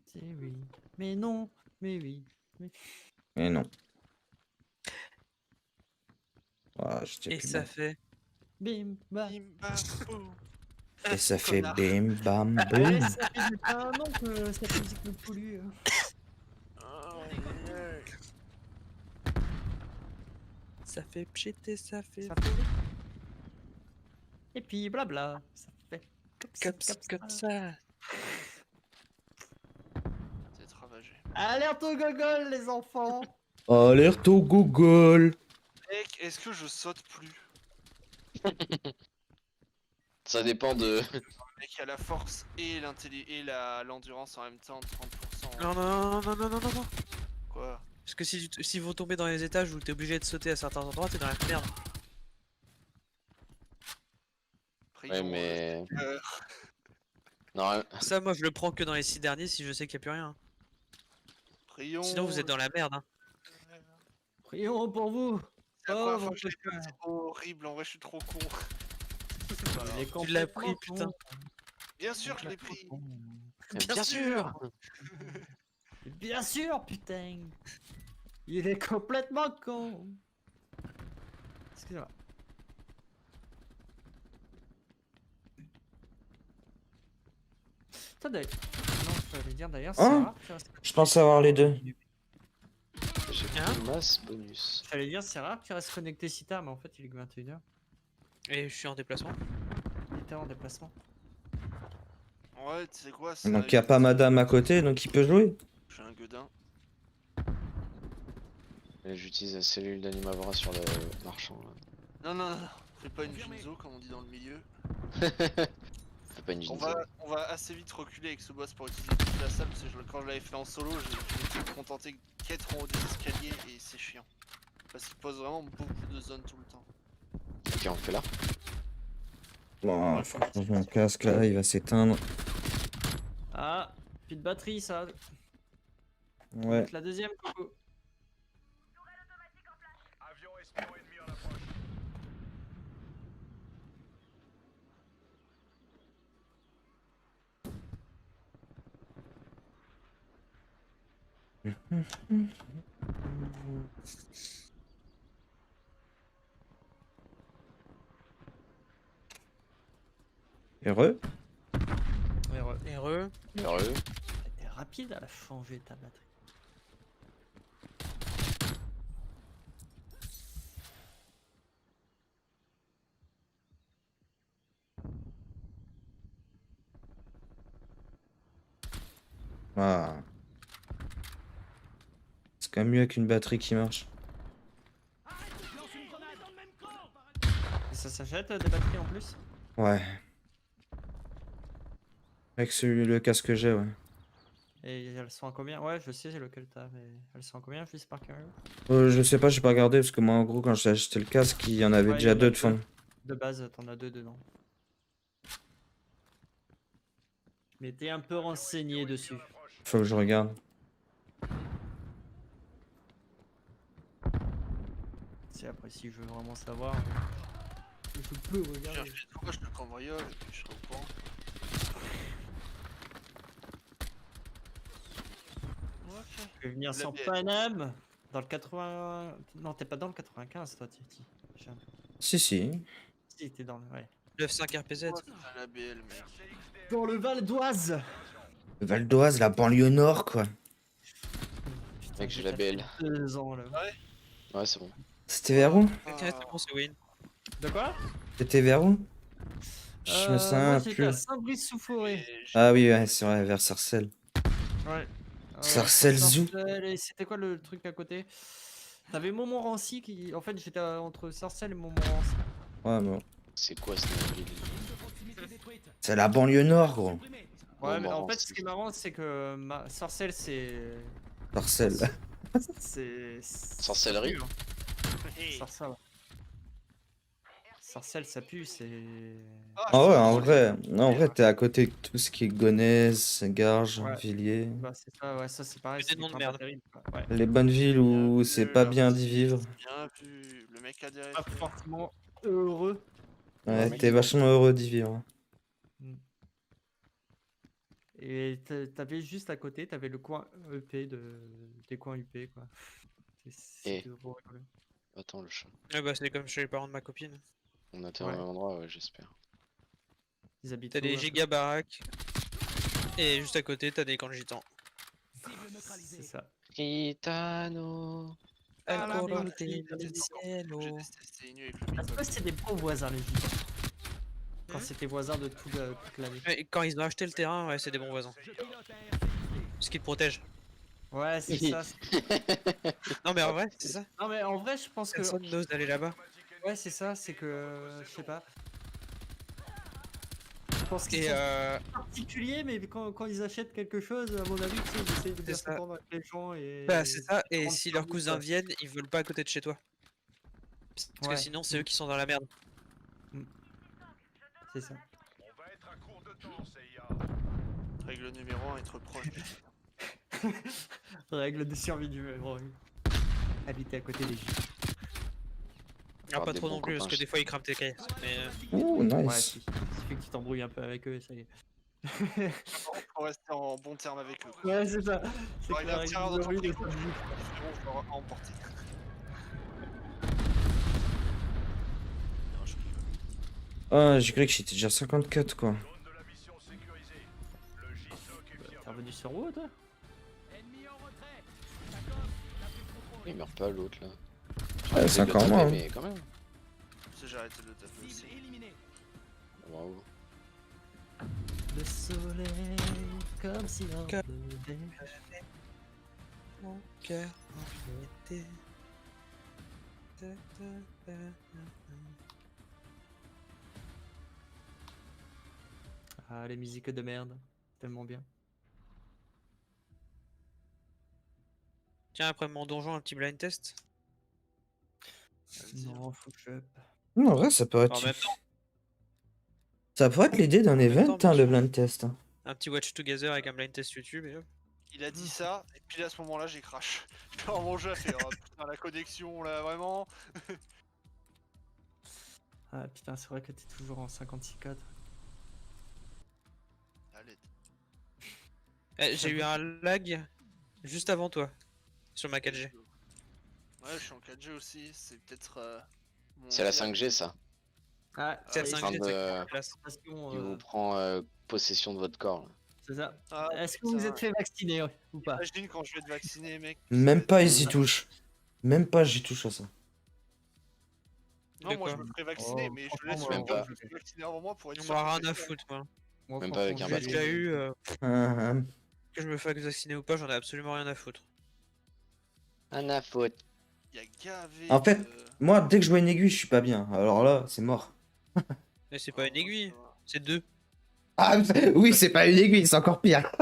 C'est oui. Mais non. Mais oui. Mais... Mais non. Ah, j'étais Et plus ça bon. fait. Bim, bam. Bim, bam, boum. Et ça fait Connard. bim bam Ouais, boum. ça fait depuis un an que cette musique me pollue. Ça fait pchiter, ça fait. Ça fait... Et puis blabla. Ça fait Comme ça. C'est ravagé. Alerte au gogol, les enfants. Alerte au Google. Mec, est-ce que je saute plus? Ça dépend de. Mec, il y a la force et l'endurance en même temps, 30%. Non, non, non, non, non, non, non. Quoi? Parce que si vous tombez dans les étages où t'es obligé de sauter à certains endroits, t'es dans la merde. Ouais, Prions, mais. euh, Non, Ça, moi, je le prends que dans les 6 derniers si je sais qu'il n'y a plus rien. prions. Sinon, vous êtes dans la merde. Hein. Prions pour vous. C'est la première Oh, fois mon que je l'ai petit fait, c'est horrible, en vrai je suis trop con. Il est Tu l'as complètement pris, putain. con. Bien sûr que je l'ai pris. Bien sûr. Bien sûr, putain. Il est complètement con. Excusez-moi. Attendez. Non, je vais dire d'ailleurs, c'est Hein rare. Je pense avoir les deux. J'ai Hein pris masse bonus. J'allais dire, c'est rare qu'il reste connecté si tard, mais en fait, il est que 21h. Et je suis en déplacement. Il était en déplacement. Ouais, tu sais quoi, ça Donc arrive il y a pas vite. madame à côté, donc il peut jouer. Je suis un gueudin. Et j'utilise la cellule d'animavora sur le marchand. Là. Non. Fais pas une Jinzo comme on dit dans le milieu. Fais pas une On Jinzo. va assez vite reculer avec ce boss pour utiliser toute la salle parce que quand je l'avais fait en solo, j'ai été contenté qu'être en haut des escaliers et c'est chiant. Parce qu'il pose vraiment beaucoup de zones tout le temps. Ok, on fait là. Bon, faut que je change mon casque là, il va s'éteindre. Ah, plus de batterie, ça. Ouais. La deuxième, coucou. Heureux. Heureux. Heureux. Heureux. T'es rapide à la changer ta batterie. Ah. C'est quand même mieux qu'une batterie qui marche. Je lance une grenade dans le même camp. Et ça s'achète des batteries en plus? Ouais. Avec le casque que j'ai, ouais. Et elles sont à combien? Ouais, je sais lequel t'as, mais elles sont à combien juste par curieux? Je sais pas, j'ai pas regardé parce que moi en gros quand j'ai acheté le casque, il y en avait Ouais, déjà il y en a deux de fond. De base, t'en as deux dedans. Je m'étais un peu renseigné dessus. Faut que je regarde. C'est après si je veux vraiment savoir. Je peux regarder. Pourquoi je te cambriole et puis je serai au courant. Je vais venir La sans bière. Paname. Dans le 80. Non, t'es pas dans le 95 toi, Titi. J'ai un peu- Si, si. Si, t'es dans le. Ouais. 9-5 RPZ. Pourquoi t'as la BL, mec? Dans le Val d'Oise. Val d'Oise, la banlieue nord, quoi. Putain, Mec, j'ai la BL. 2 ans là. Ouais, c'est bon. C'était vers où? Ok, c'est bon, c'est win. De quoi? C'était vers où? Je me Moi souviens j'étais plus. à Saint-Brice-sous-Forêt. Et j'ai- Ah oui, ouais, c'est vrai, vers Sarcelles. Ouais. Sarcelles Zoo. Sarcelles, et c'était quoi le truc à côté? T'avais Montmorency qui. En fait, j'étais entre Sarcelles et Montmorency. Ouais, bon. C'est quoi cette ville? Zone de proximité détruite. C'est la banlieue nord, gros. Supprimé. Ouais, mais en fait, Montmorency. ce qui est marrant, c'est que Sarcelles, c'est. Sarcelles. C'est. Sorcellerie. ça pue, hein. Hey. Sarcelles. Sarcelles, ça pue, c'est. Ah ouais, en vrai, non, en vrai, t'es à côté de tout ce qui est Gonesse, Garges, Ouais. Villiers. Bah, c'est ça, ouais, ça c'est pareil. Que des c'est noms de pas merde. terrible, quoi. Ouais. Les bonnes villes où c'est pas bien d'y vivre. Bien vu, le mec a des Pas réflexes. forcément heureux. Ouais, mais t'es vachement heureux d'y vivre. Et t'avais juste à côté, t'avais le coin EP des coins UP, quoi. Et- C'était trop rigolo. Attends, le chat. Ah bah, c'est comme chez les parents de ma copine. On atteint Ouais. au même endroit, ouais, j'espère. Ils habitent T'as où, des un peu giga baraques. Et juste à côté, t'as des camps de gitans. Cible C'est neutralisée. ça. Gitano. Ah, El la Corrente partie, del J'ai Cielo. détesté nu avec le Parce micro. que c'était des bons voisins, les gitans. Quand Hmm. c'était voisins de toute l'année. Et quand ils ont acheté le terrain, ouais, c'est des bons voisins. Je pilote un RCXD. Ce qui te protège. Ouais, c'est ça. Non, mais en vrai, c'est ça. Non, mais en vrai, je pense que. Personne n'ose d'aller là-bas. Ouais, c'est ça, c'est que. Je sais pas. Je pense qu'ils Et sont particuliers, mais quand ils achètent quelque chose, à mon avis, tu sais, ils essayent de bien C'est ça. s'entendre avec les gens et. bah, c'est ça. Et rendre si leurs service, cousins quoi. viennent, ils veulent pas à côté de chez toi. Parce Ouais. que sinon, c'est eux qui sont dans la merde. C'est ça. Règle numéro 1, être proche. Règle de survie du héros. Habiter à côté des gitans. Ah, Avoir pas des trop bons non plus, parce que copains, des fois ils crament tes caisses. Mais Ouh, Ouais, nice. il suffit que tu t'embrouilles un peu avec eux, ça y est. Faut rester en bon terme avec eux. Ouais, c'est ça. C'est Genre, il a un clair, tireur avec dans ton Glory, frigo, ça me dit. frérot, je dois emporter. Non, je rigole. Ah, j'ai cru que j'étais déjà 54 quoi. T'es revenu sur où toi? Ennemi en retrait. D'accord, la prise contrôlée. Il meurt pas l'autre là. Ouais, c'est Le encore taper, moi. Hein. Mais quand même. Parce que j'ai arrêté de le taper aussi. Cible éliminée. Bravo. Le soleil, comme si on pleuvait. Mon cœur en été. Ah, les musiques de merde. Tellement bien. Tiens, après mon donjon, un petit blind test. Vas-y, hein. Non, faut que je... Non, en vrai, ça peut être. En même temps, Ça pourrait être l'idée d'un En même event, temps, hein, bien le sûr. blind test. Hein. un petit watch together avec un blind test YouTube et hop. Il a dit ça, et puis à ce moment-là, j'ai crash. Dans mon jeu, j'ai fait oh, putain, la connexion là, vraiment. Ah putain, c'est vrai que t'es toujours en 56.4. À l'aide. J'ai eu un lag juste avant toi sur ma 4G. Ouais, je suis en 4G aussi, c'est peut-être. C'est la 5G ça. Ah, C'est oui, la en train 5G, de- c'est classe. attention, Il vous prend possession de votre corps. Là. c'est ça. Ah, Est-ce que vous putain. êtes fait vacciner ou pas? Imagine quand je vais être vacciné, mec. Même pas, ils ils y touchent. Même pas, j'y touche à ça. Non, De moi je quoi me ferai vacciner, Oh, mais je franchement, laisse moi, même même pas pas. me faire vacciner avant moi pour être On sûr. m'en que a je rien vais à faire. foutre, moi. Moi, Même pas avec franchement, un J'ai j'ai- vaccin. déjà eu, Ah, que je me fasse vacciner ou pas, j'en ai absolument rien à foutre. Un à faute. Il y a gavé. En fait, de- moi, dès que je vois une aiguille, je suis pas bien. Alors là, c'est mort. Mais c'est pas une aiguille, ça va. c'est deux. Ah, oui, c'est pas une aiguille, c'est encore pire.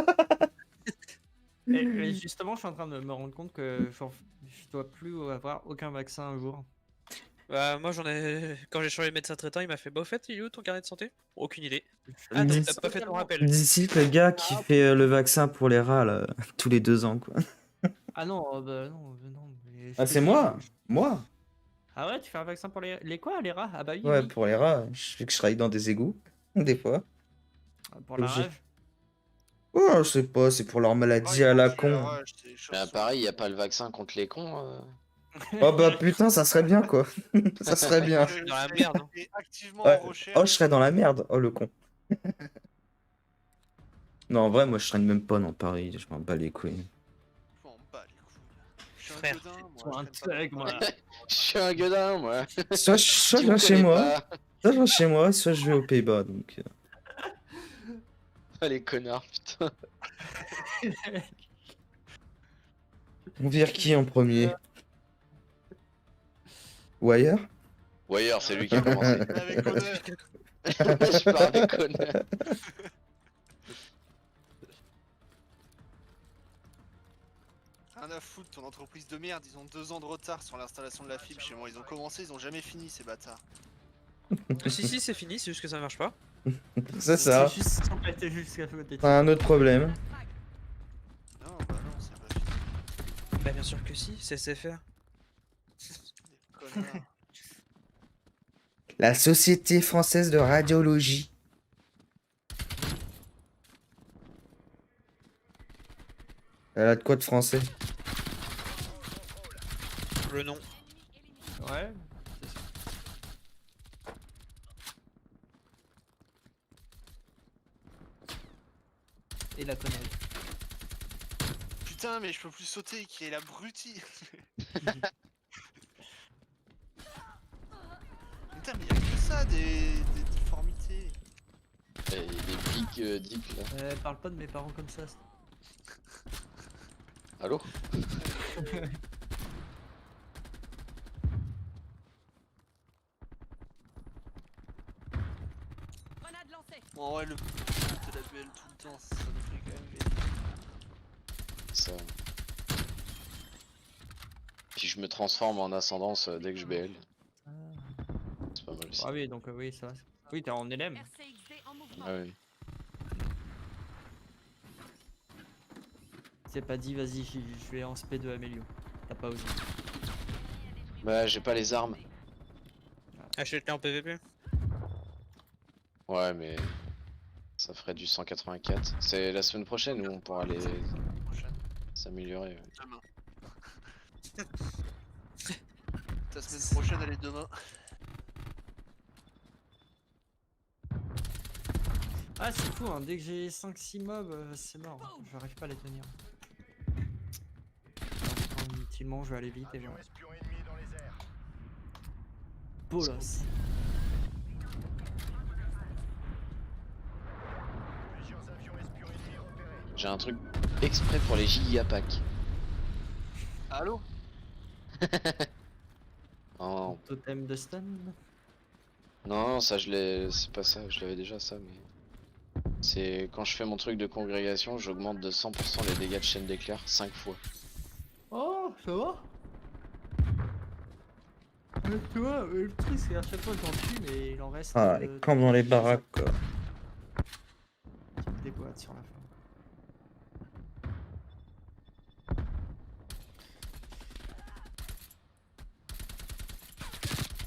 Et justement, je suis en train de me rendre compte que je dois plus avoir aucun vaccin un jour. Bah, moi j'en ai. Quand j'ai changé de médecin traitant, il m'a fait bah, au fait, il est où ton carnet de santé? Aucune idée. Ah, Dis- t'as pas fait ton rappel. D'ici, le gars qui fait le vaccin pour les rats, là, tous les 2 ans, quoi. Ah non, bah non, non. Mais je Ah, te c'est dis, moi? Moi? Ah ouais, tu fais un vaccin pour les quoi? Les rats? Ah bah oui, Ouais, oui. pour les rats, je fais que je travaille dans des égouts, des fois. Pour la J'ai- rage. Oh, je sais pas, c'est pour leur maladie à la con. Bah, pareil, y a pas le vaccin contre les cons. Oh bah putain, ça serait bien, quoi. Ça serait bien. Dans la merde, hein. Et activement Ouais. en recherche. Oh, je serais dans la merde. Oh, le con. Non, en vrai, moi, je traîne même pas dans Paris. Je m'en bats les couilles. Je m'en bats les couilles. Je suis un Frère. gueudin, Sur moi. un je traîne pas thug, dans moi. Paris. Je suis un gueudin, moi. Soit je Tu viens me chez connais moi, pas. soit je viens chez moi, soit je vais aux Pays-Bas. Donc, Ah, les connards, putain. on vire qui en premier? Ou ailleurs? Ou ailleurs, c'est lui qui a commencé. Mais avec honneur. Je parle avec honneur. Rien à foutre, ton entreprise de merde, ils ont 2 ans de retard sur l'installation de la fibre chez moi. Ils ont commencé, ils ont jamais fini ces bâtards. Si, c'est fini, c'est juste que ça marche pas. C'est ça. C'est juste sans péter jusqu'à côté. C'est un autre problème. Non, bah non, c'est pas fini. Bah, bien sûr que si, c'est SFR. Des connards. La Société Française de Radiologie. Elle a de quoi de français? Le nom. Ouais. c'est ça. Et la connerie. Putain, mais je peux plus sauter, qui est l'abruti. Putain, mais y'a que ça, des difformités. Et les pics dick là. Parle pas de mes parents comme ça. Allô? Grenade lancée. Bon, ouais, le de la BL tout le temps, ça nous fait quand même gagner. Ça. Puis je me transforme en ascendance dès que je BL. C'est pas mal aussi. Ah oui, donc oui, ça va. Oui, t'es en LM. RCXD en mouvement. Ah oui. C'est pas dit, vas-y, je vais en SP de Amélio. T'as pas osé. Bah j'ai pas les armes. Achète-les en PVP. Ouais mais ça ferait ferai du 184. C'est la semaine prochaine où on pourra aller Prochaine. s'améliorer. Ouais. Demain. Ta semaine prochaine, elle est demain. Ah, c'est fou, hein. Dès que j'ai 5-6 mobs, c'est mort. J'arrive pas à les tenir. Alors, inutilement, je vais aller vite et voilà. Bolos. J'ai un truc exprès pour les gigapacks. Allô? Non, Totem de stun. non, ça je l'ai. C'est pas ça, je l'avais déjà ça, mais. C'est quand je fais mon truc de congrégation, j'augmente de 100% les dégâts de chaîne d'éclair 5 fois. Oh, ça va? Tu vois, le truc c'est à chaque fois j'en tue, mais il en reste. Ah, les camps dans les baraques, quoi. Des boîtes sur la fin.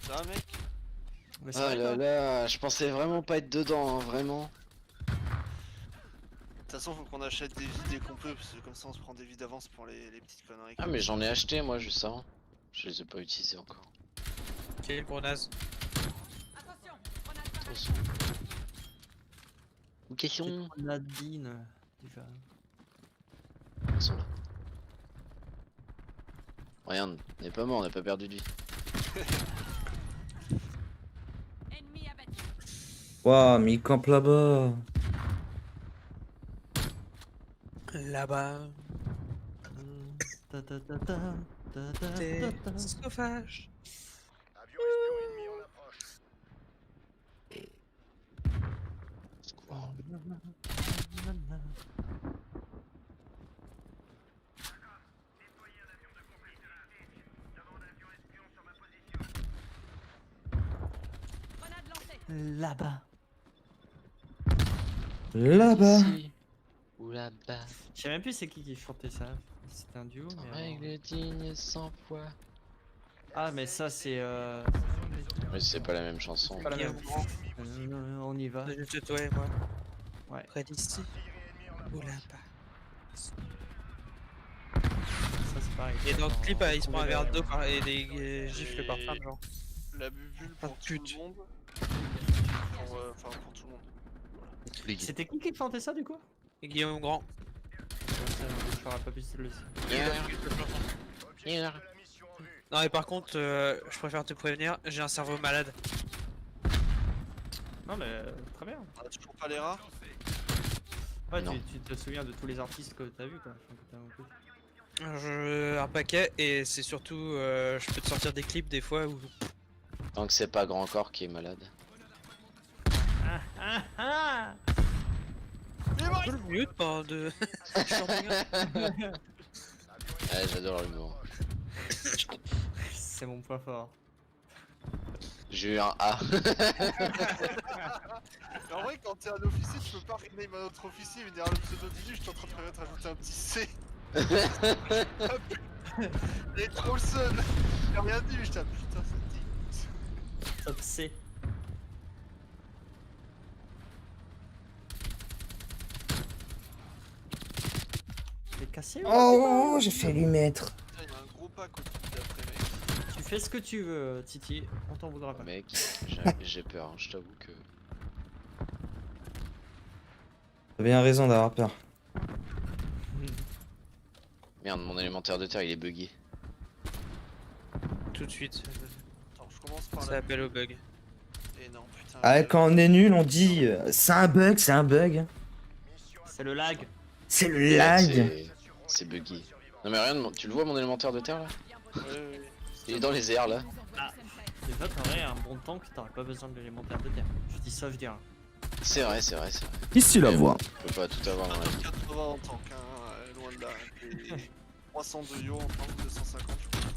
Ça va, mec? Mais c'est Ah vrai, là toi. là, je pensais vraiment pas être dedans, hein, vraiment. De toute façon, faut qu'on achète des vies dès qu'on peut, parce que comme ça on se prend des vies d'avance pour les petites conneries. Ah, mais j'en ai acheté moi juste avant. Je les ai pas utilisés encore. Quel gros naze. Attention, Une question. Nadine, déjà. Ils sont là. Regarde, on n'est pas mort, on n'a pas perdu de vie. ennemi abattu. Waouh, mais il campe là-bas. Là-bas, Ta ta ta ta, ta ta t'es ta ta. sauvage. Wow. Grenade lancée. Là-bas. Là-bas. Ici ou là-bas. Je sais même plus c'est qui chantait ça. C'était un duo, mais. Règle digne 100 fois. Ah, mais ça c'est. Oui, c'est pas la même chanson. Pas la même. Guillaume On y va. Juste toi et moi. Ouais. Près d'ici. Ou là-bas. Ça c'est pareil. Et dans le Quand clip, on il se prend un trouvait verre le- d'eau et des gifles par femme, genre. La bubule Ah, pour tout pute. le monde. Enfin, pour tout le monde. C'était qui chantait ça du coup? Et Guillaume Grand. Je ferai pas plus de le. Non, et par contre, je préfère te prévenir, j'ai un cerveau malade. Non, mais très bien. On a toujours pas les rats. Ouais, Non. tu te souviens de tous les artistes que t'as vu quoi. Enfin, que t'as écouté. Un paquet, et c'est surtout, je peux te sortir des clips des fois où. Tant que c'est pas Grand Corps qui est malade. Ah ah ah. Je le mute pendant de. Je suis en bagarre. Ouais, j'adore l'humour. C'est mon point fort. J'ai eu un A. Mais en vrai, quand t'es un officier, tu peux pas rename un autre officier, mais derrière le pseudo d'IG, je suis en train de prémettre rajouter un petit C. Il est trop le seul. J'ai rien dit, mais j'étais putain, ça dit. Top C. T'es cassé ou Oh, j'ai fait lui mettre. Putain, il y a un gros pack au truc d'après, mec. Tu fais ce que tu veux, Titi. On t'en voudra pas. Mec, j'ai peur, hein, je t'avoue que. T'as bien raison d'avoir peur. Merde, mon élémentaire de terre il est buggé. Tout de suite. Attends, je commence par Ça la. appelle au bug. Et non, putain. Ah, quand on est nul, on dit c'est un bug, c'est un bug. C'est le lag. C'est le Et là, lag. c'est buggé. Non mais regarde, tu le vois mon élémentaire de terre là? Ouais, ouais. Il est dans les airs là. Déjà, t'aurais un bon tank, t'aurais pas besoin de l'élémentaire de terre. Je dis ça, je dis rien. C'est vrai, c'est vrai, c'est vrai. Ici la voix. On peut pas tout avoir dans la vie. 80 en tank, hein, loin de là. Et 300 de yo en tank, 250 je crois.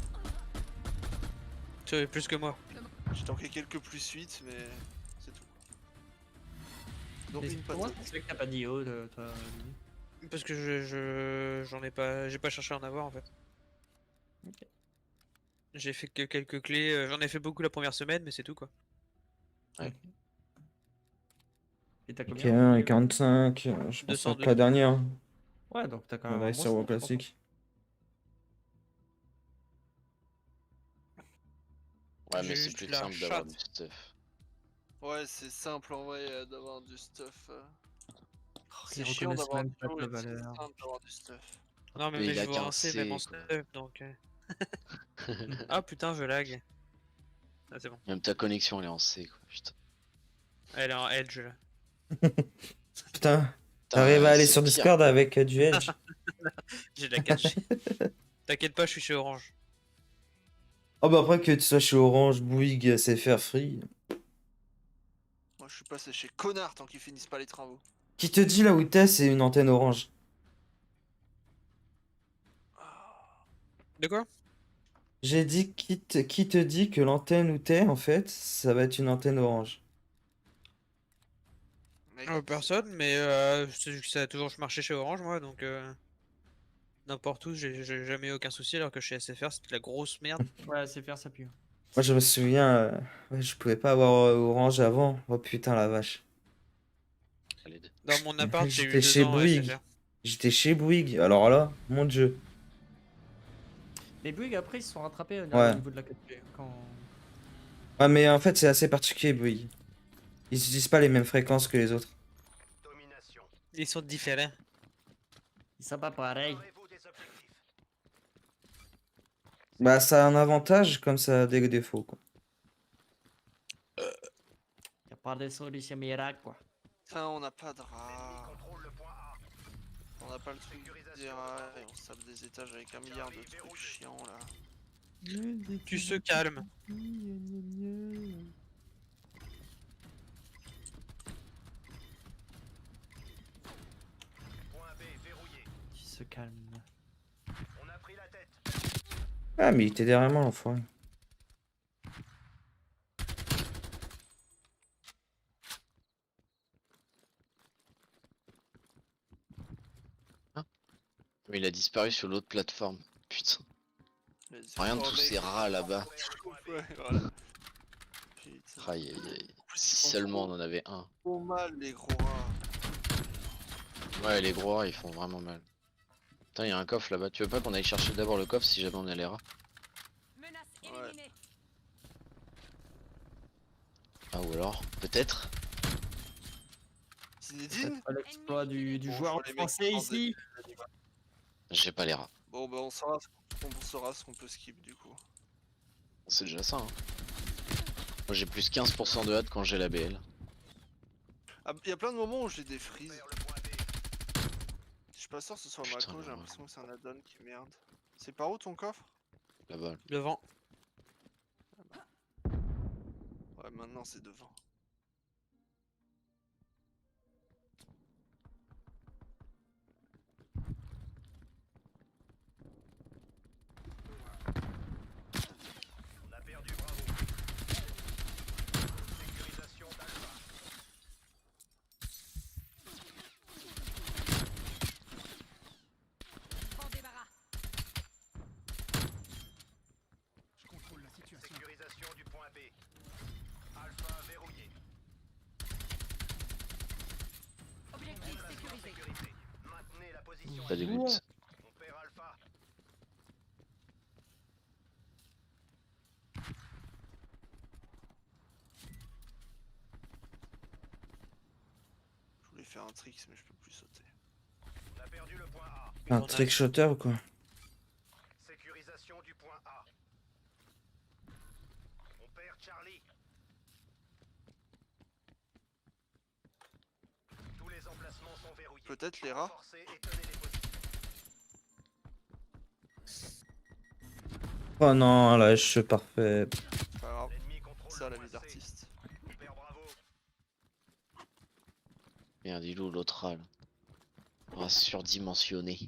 Tu es plus que moi. J'ai tanké quelques plus 8, mais c'est tout. Donc Mais une pour moi, patate. c'est vrai que t'as pas d'IO, toi. Parce que j'en ai pas. J'ai pas cherché à en avoir en fait. Ok. J'ai fait que quelques clés. J'en ai fait beaucoup la première semaine, mais c'est tout quoi. Ouais. Et t'as Ok, combien? 1 et 45, je pense 202. que la dernière. Ouais, donc t'as quand On même va un aller bon sur WoW score, je pense. classique. Ouais, J'ai mais c'est juste plus la simple d'avoir chatte. du stuff. Ouais, c'est simple en vrai d'avoir du stuff. C'est Ils chiant reconnaissent d'avoir même du pas loot ta et c'est valeur. simple d'avoir du stuff. Non Mais mais il je a vois qu'un un C même en C, quoi. stuff donc... Ah putain je lag. Ah c'est bon. Même ta connexion elle est en C, quoi. Putain. Elle est en edge là. Putain, t'arrives Putain, à aller c'est sur pire, Discord quoi. avec du Edge. J'ai de la 4G. T'inquiète pas je suis chez Orange. Oh bah après que tu sois chez Orange, Bouygues, SFR Free. Moi je suis passé chez Connard tant qu'ils finissent pas les travaux. Qui te dit là où t'es, c'est une antenne Orange. De quoi? J'ai dit qui te dit que l'antenne où t'es, en fait, ça va être une antenne Orange. Mec, Personne mais ça a toujours marché chez Orange moi donc... N'importe où, j'ai jamais eu aucun souci alors que chez SFR c'était de la grosse merde. Ouais, c'est faire ça pue. Moi je me souviens, ouais, je pouvais pas avoir Orange avant. Oh putain la vache. Allez, deux. Dans mon appart j'ai eu J'étais 2 chez ans à Bouygues. SFR. J'étais chez Bouygues. Alors là, mon dieu. Mais Bouygues, après, ils se sont rattrapés au Ouais. niveau de la 4G. Quand... Ouais, mais en fait, c'est assez particulier, Bouygues. Ils utilisent pas les mêmes fréquences que les autres. Ils sont différents. Ils sont pas pareils. Bah, ça a un avantage comme ça a des défauts, quoi. Y'a pas de solution miracle, quoi. putain, on n'a pas de rats. On n'a pas le truc des rats et on se tape des étages avec 1 milliard de trucs chiants là. Tu se calmes. Qui se calme. Ah, mais il était derrière moi, l'enfoiré. Mais il a disparu sur l'autre plateforme. Putain. Vas-y. Rien de Oh, tous mec. ces rats là-bas. Ouais, voilà. Putain. Aïe aïe aïe. En plus, Si ils sont seulement on trop- en avait un. trop mal les gros rats. Ouais, les gros rats ils font vraiment mal. Putain, il y a un coffre là-bas. Tu veux pas qu'on aille chercher d'abord le coffre si jamais on a les rats? Menace Ouais. éliminée. Ah, ou alors, peut-être? Zinedine Pas l'exploit du Bon, joueur je vois les mecs français qui ici. J'ai pas les rats. Bon bah on saura ce qu'on peut skip du coup. C'est déjà ça, hein. Moi j'ai plus 15% de hâte quand j'ai la BL. Ah, y a plein de moments où j'ai des freezes. Je suis pas sûr que ce soit Putain, Mako, j'ai ouais. l'impression que c'est un add-on qui merde. C'est par où ton coffre? Là-bas. Devant. Ouais, maintenant c'est devant. Prends débarras. Je contrôle la situation. Objectif sécurisé. T'as des loots. Je voulais faire un tricks mais je peux plus sauter. Un trick shotter ou quoi? Peut-être les rats? Oh non, là, je suis parfait. Pas grave. C'est ça la vie d'artiste. Merde, il est où l'autre rat là? Ah, surdimensionné.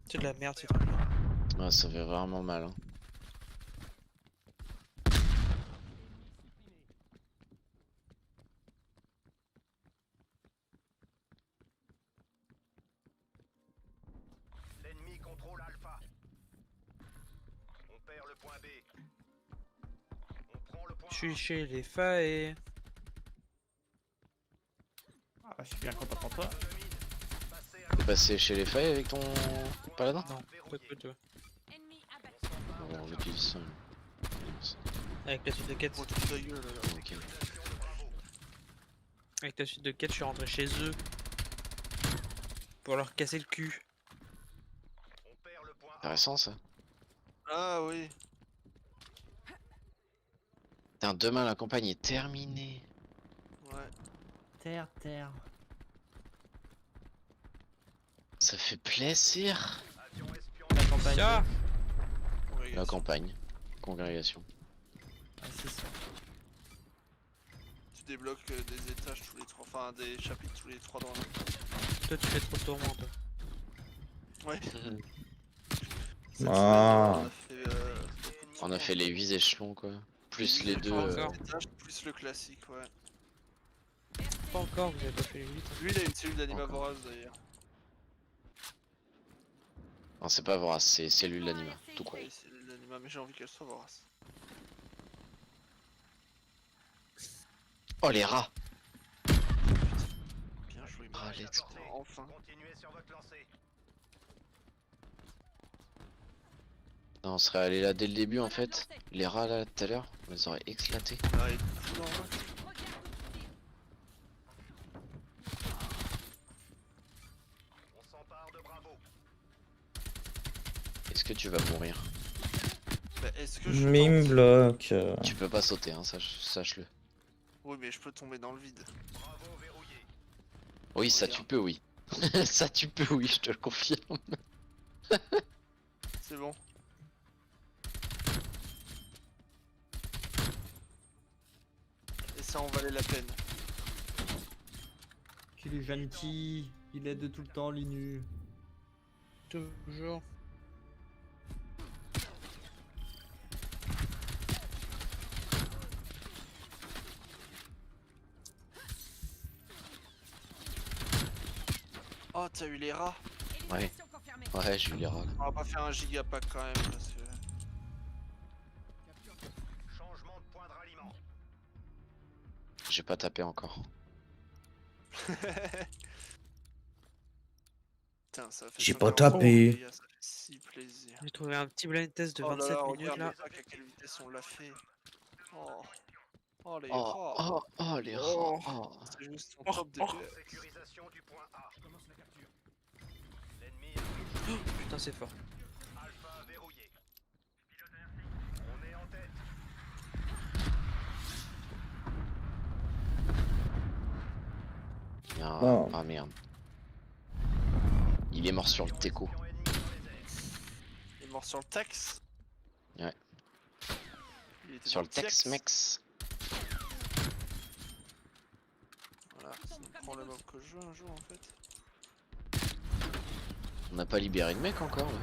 C'est de la merde ces trucs. Ah, ça fait vraiment mal, hein. Je suis chez les failles. Ah, je suis bien content pour toi. T'es passé chez les failles avec ton paladin? Non, pas que toi. Ennemi abattu. On utilise ça. Avec la suite de quête. Oh, toute ta gueule, là. Ok. Avec la suite de quête, je suis rentré chez eux. Pour leur casser le cul. Intéressant ça. Ah oui. Putain, demain la campagne est terminée. Ouais. Terre. Ça fait plaisir. La campagne. Ah La campagne. Congrégation. Ah, c'est ça. Tu débloques des étages tous les 3, enfin des chapitres tous les 3 dans l'un. Toi, tu fais trop de tourments, toi. Ouais. Ah. On a fait les 8 échelons quoi. Plus les deux. Étages, plus le classique, ouais. Pas encore, vous avez pas fait les 8. Lui, il a une cellule d'anima Encore. vorace d'ailleurs. Non, c'est pas vorace, c'est cellule d'anima. Tout court. Oui, cellule d'anima, mais j'ai envie qu'elle soit vorace. Oh les rats. Bien joué, Ah, mec. let's go. Enfin. Non, on serait allé là dès le début en fait. Les rats là tout à l'heure, on les aurait éclatés. On arrive tout dans le match. Est-ce que tu vas mourir? Bah, est-ce que je Mime tente bloc. Tu peux pas sauter, hein, sache-le. Oui, mais je peux tomber dans le vide. Oui, ça Regarde. tu peux, oui. Ça tu peux, oui, je te le confirme. C'est bon. Et ça en valait la peine. Qu'il est gentil. Il aide tout le temps, Linu. Toujours. Oh, t'as eu les rats. Ouais. Élimination confirmée. Ouais, j'ai eu les rats là. On va pas faire un gigapack quand même parce que. J'ai pas tapé encore. Putain, ça fait J'ai ça pas fait tapé. longtemps, les gars, ça fait si plaisir. J'ai trouvé un petit blind test de Oh là 27 là, minutes regarde là. le pack à quelle vitesse on l'a fait. Oh, oh les Oh, rats. oh, oh, les rats. Oh. Oh. C'est juste ton top oh. DPS. Putain, c'est fort. Ah, Oh. ah, merde. Il est mort sur le teco. Il est mort sur le Tex. Ouais. Il était Sur dans le Tex-Mex. Voilà, ça me prend le mob que je veux un jour en fait. On n'a pas libéré de mec encore là.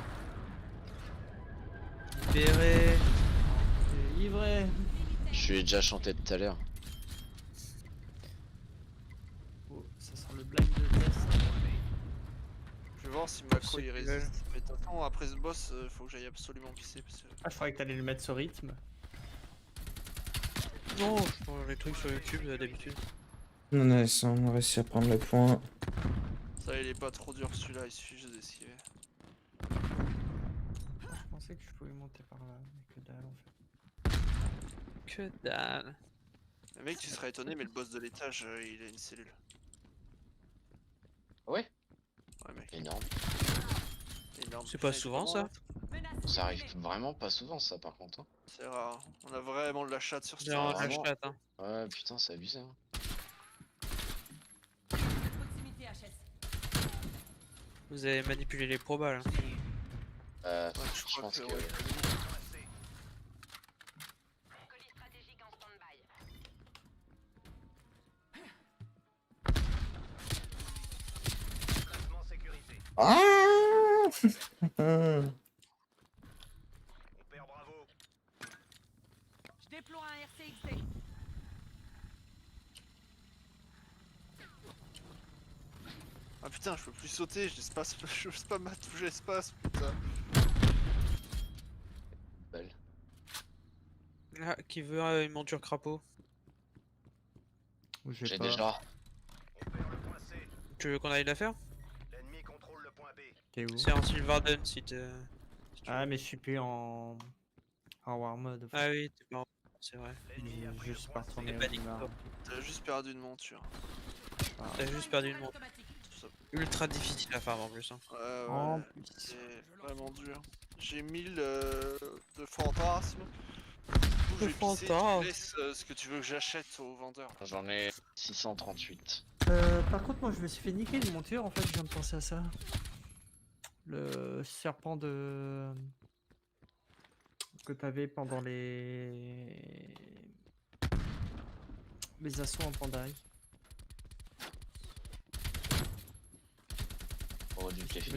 Libéré. C'est livré. Je lui ai déjà chanté tout à l'heure. Oh, ça sent le blind de test. Je vais voir si Mako ceux il qui résiste. Mais de toute façon, après ce boss, faut que j'aille absolument pisser parce que. Ah, je croyais que t'allais le mettre sur rythme. Non, je prends les trucs sur YouTube d'habitude. On a réussi à prendre le point. Ça, il est pas trop dur celui-là, il suffit juste d'esquiver. Je pensais que je pouvais monter par là, mais que dalle en fait. Que dalle. Le mec, tu serais étonné, mais le boss de l'étage, il a une cellule. Ouais. Ouais, mec. Énorme. Énorme. C'est pas Putain, il est souvent, vraiment ça. là. Menace Ça arrive éliminée. vraiment pas souvent ça par contre. Hein. C'est rare. On a vraiment de la chatte sur ce J'ai un vraiment. chat, hein. Ouais putain c'est abusé hein. Proximité HS. Vous avez manipulé les probas là. Ouais, je Je crois pense que. que... Ouais. Colis stratégique en stand-by. Ah. Je déploie un RCXD. Ah putain, je peux plus sauter, l'espace, je sais pas ma touche espace, putain. Belle. Ah, qui veut une monture crapaud? Ou J'ai pas. déjà. Tu veux qu'on aille la faire? T'es où? C'est en Sylvarden si t'es. si tu Ah, veux. mais je suis plus en war mode. Ah oui, t'es pas en. C'est vrai. Je suis pas retourné T'es au pas Dimar. dicto. T'as juste perdu une monture. T'as juste perdu une montre. Ça- Ultra difficile à faire en plus. Hein. Ouais, En ouais. plus. C'est vraiment dur. J'ai 1000 de fantasmes. Du coup, je vais pisser, tu fantasme. me laisses ce que tu veux que j'achète au vendeur. J'en ai 638. Par contre, moi je me suis fait niquer une monture, en fait, je viens de penser à ça. Le serpent de. Que t'avais pendant les assauts en pandaille. Oh, du café.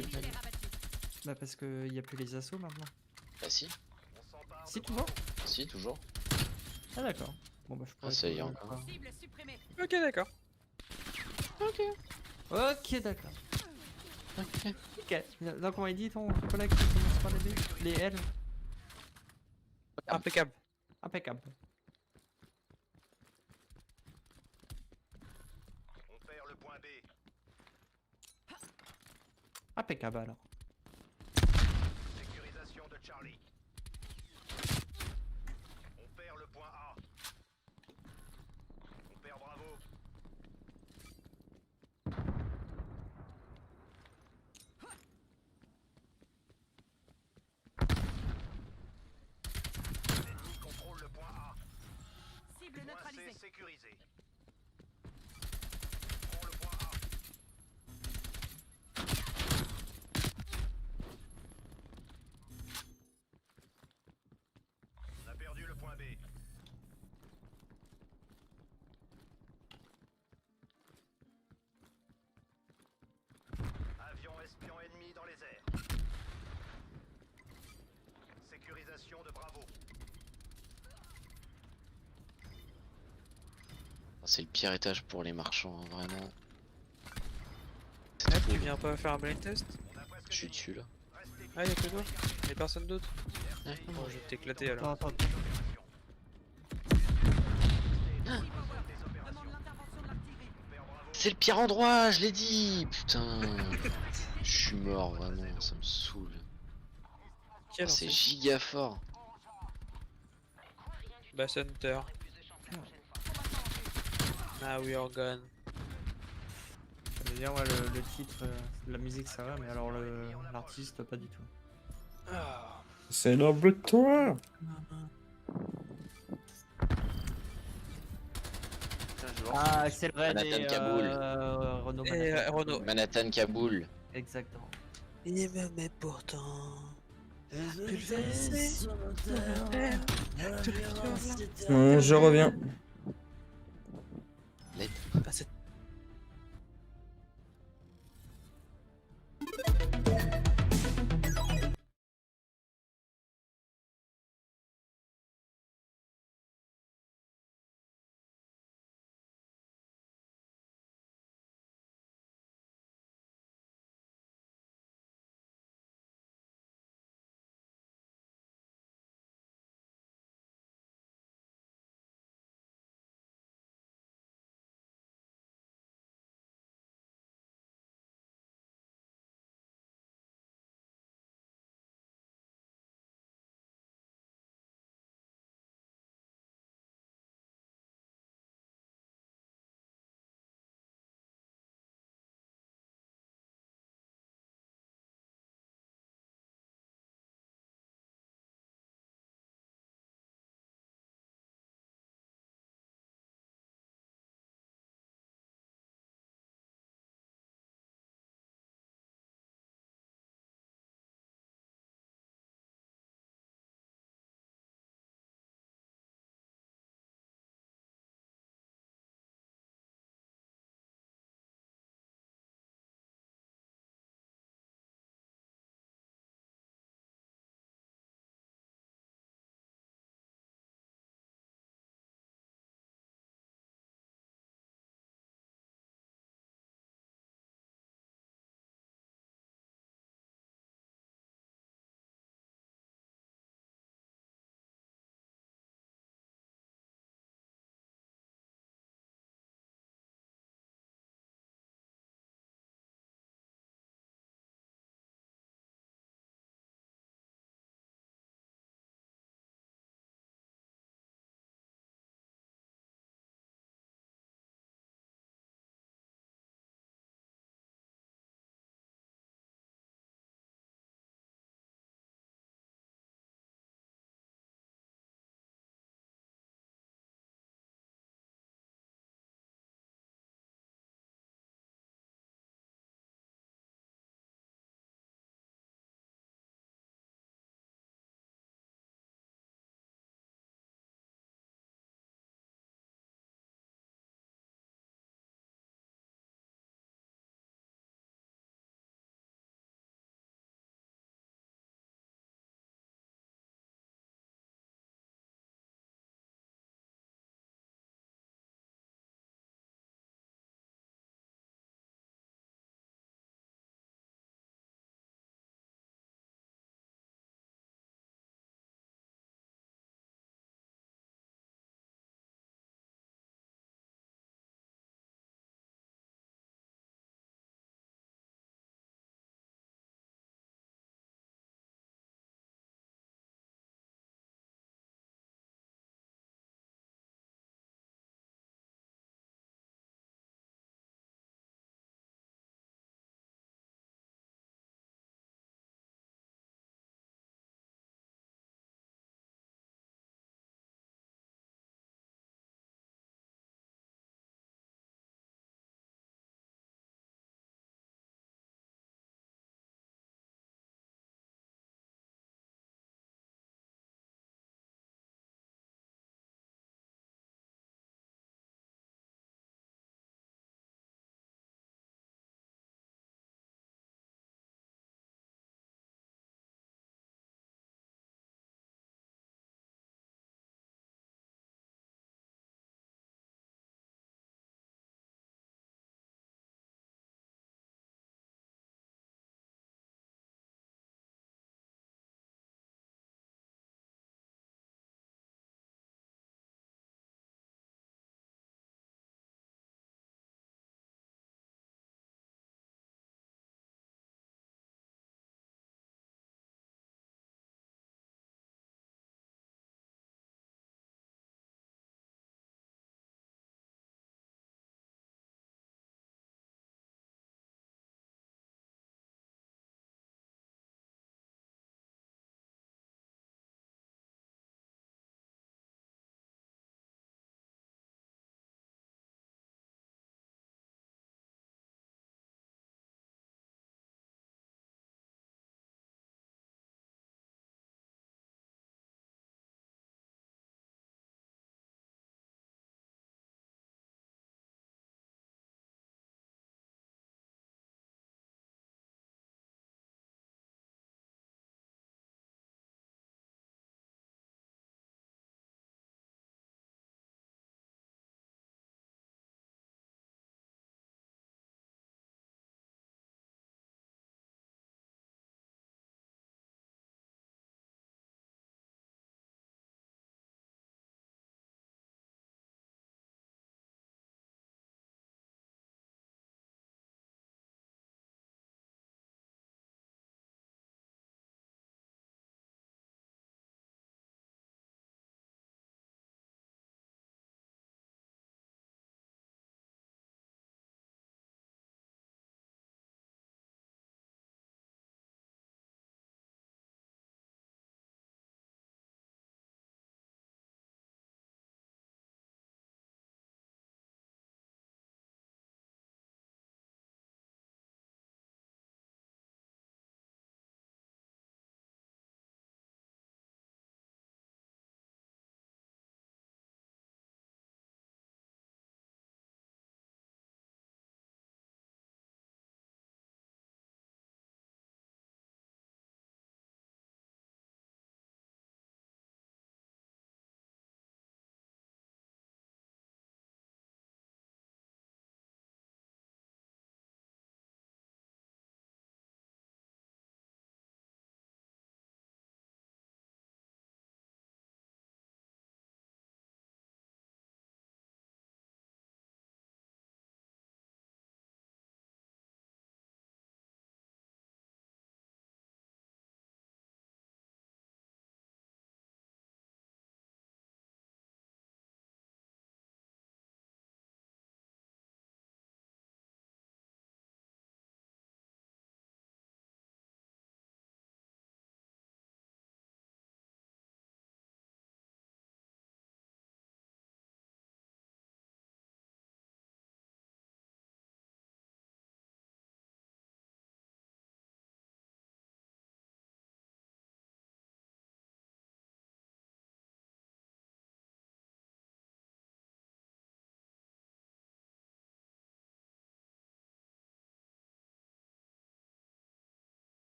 Bah, parce qu'il n'y a plus les assauts maintenant. Bah si, Si, toujours? si, toujours. Ah, d'accord. Bon, bah, je pourrais. ça y est, trouver encore. Cible supprimée. Ok, d'accord. Ok, d'accord. Ok. Donc, on a dit ton collègue qui commence par les B? Les L? Impeccable. Impeccable. On perd le point B. Impeccable alors. Sécurisation de Charlie. On perd le point A. On perd Bravo. L'ennemi contrôle le point A. Cible Point neutralisée. C sécurisé. Prends le point A. On a perdu le point B. Avion espion ennemi dans les airs. Sécurisation de Bravo. C'est le pire étage pour les marchands, hein, vraiment. Ah, tu viens pas faire un blind test? On a presque Je suis gagné. dessus là. Restez Ah, y'a que toi? Y'a personne d'autre? Ouais. Bon, je vais t'éclater alors. Attends. Demande l'intervention de l'artillerie. C'est le pire endroit, je l'ai dit. Putain. Je suis mort, vraiment, ça me saoule. Quel C'est enfer. giga fort. Bass Hunter. Ah, we are gone. Ça veut dire, ouais, le titre, la musique ça va, mais alors l'artiste pas du tout. C'est l'obligatoire. Putain, je vais voir. Ah, c'est le raid Manhattan, et Kaboul. Renault Et Manhattan. Renault. Manhattan, Kaboul. Exactement. Mais pourtant. Je reviens.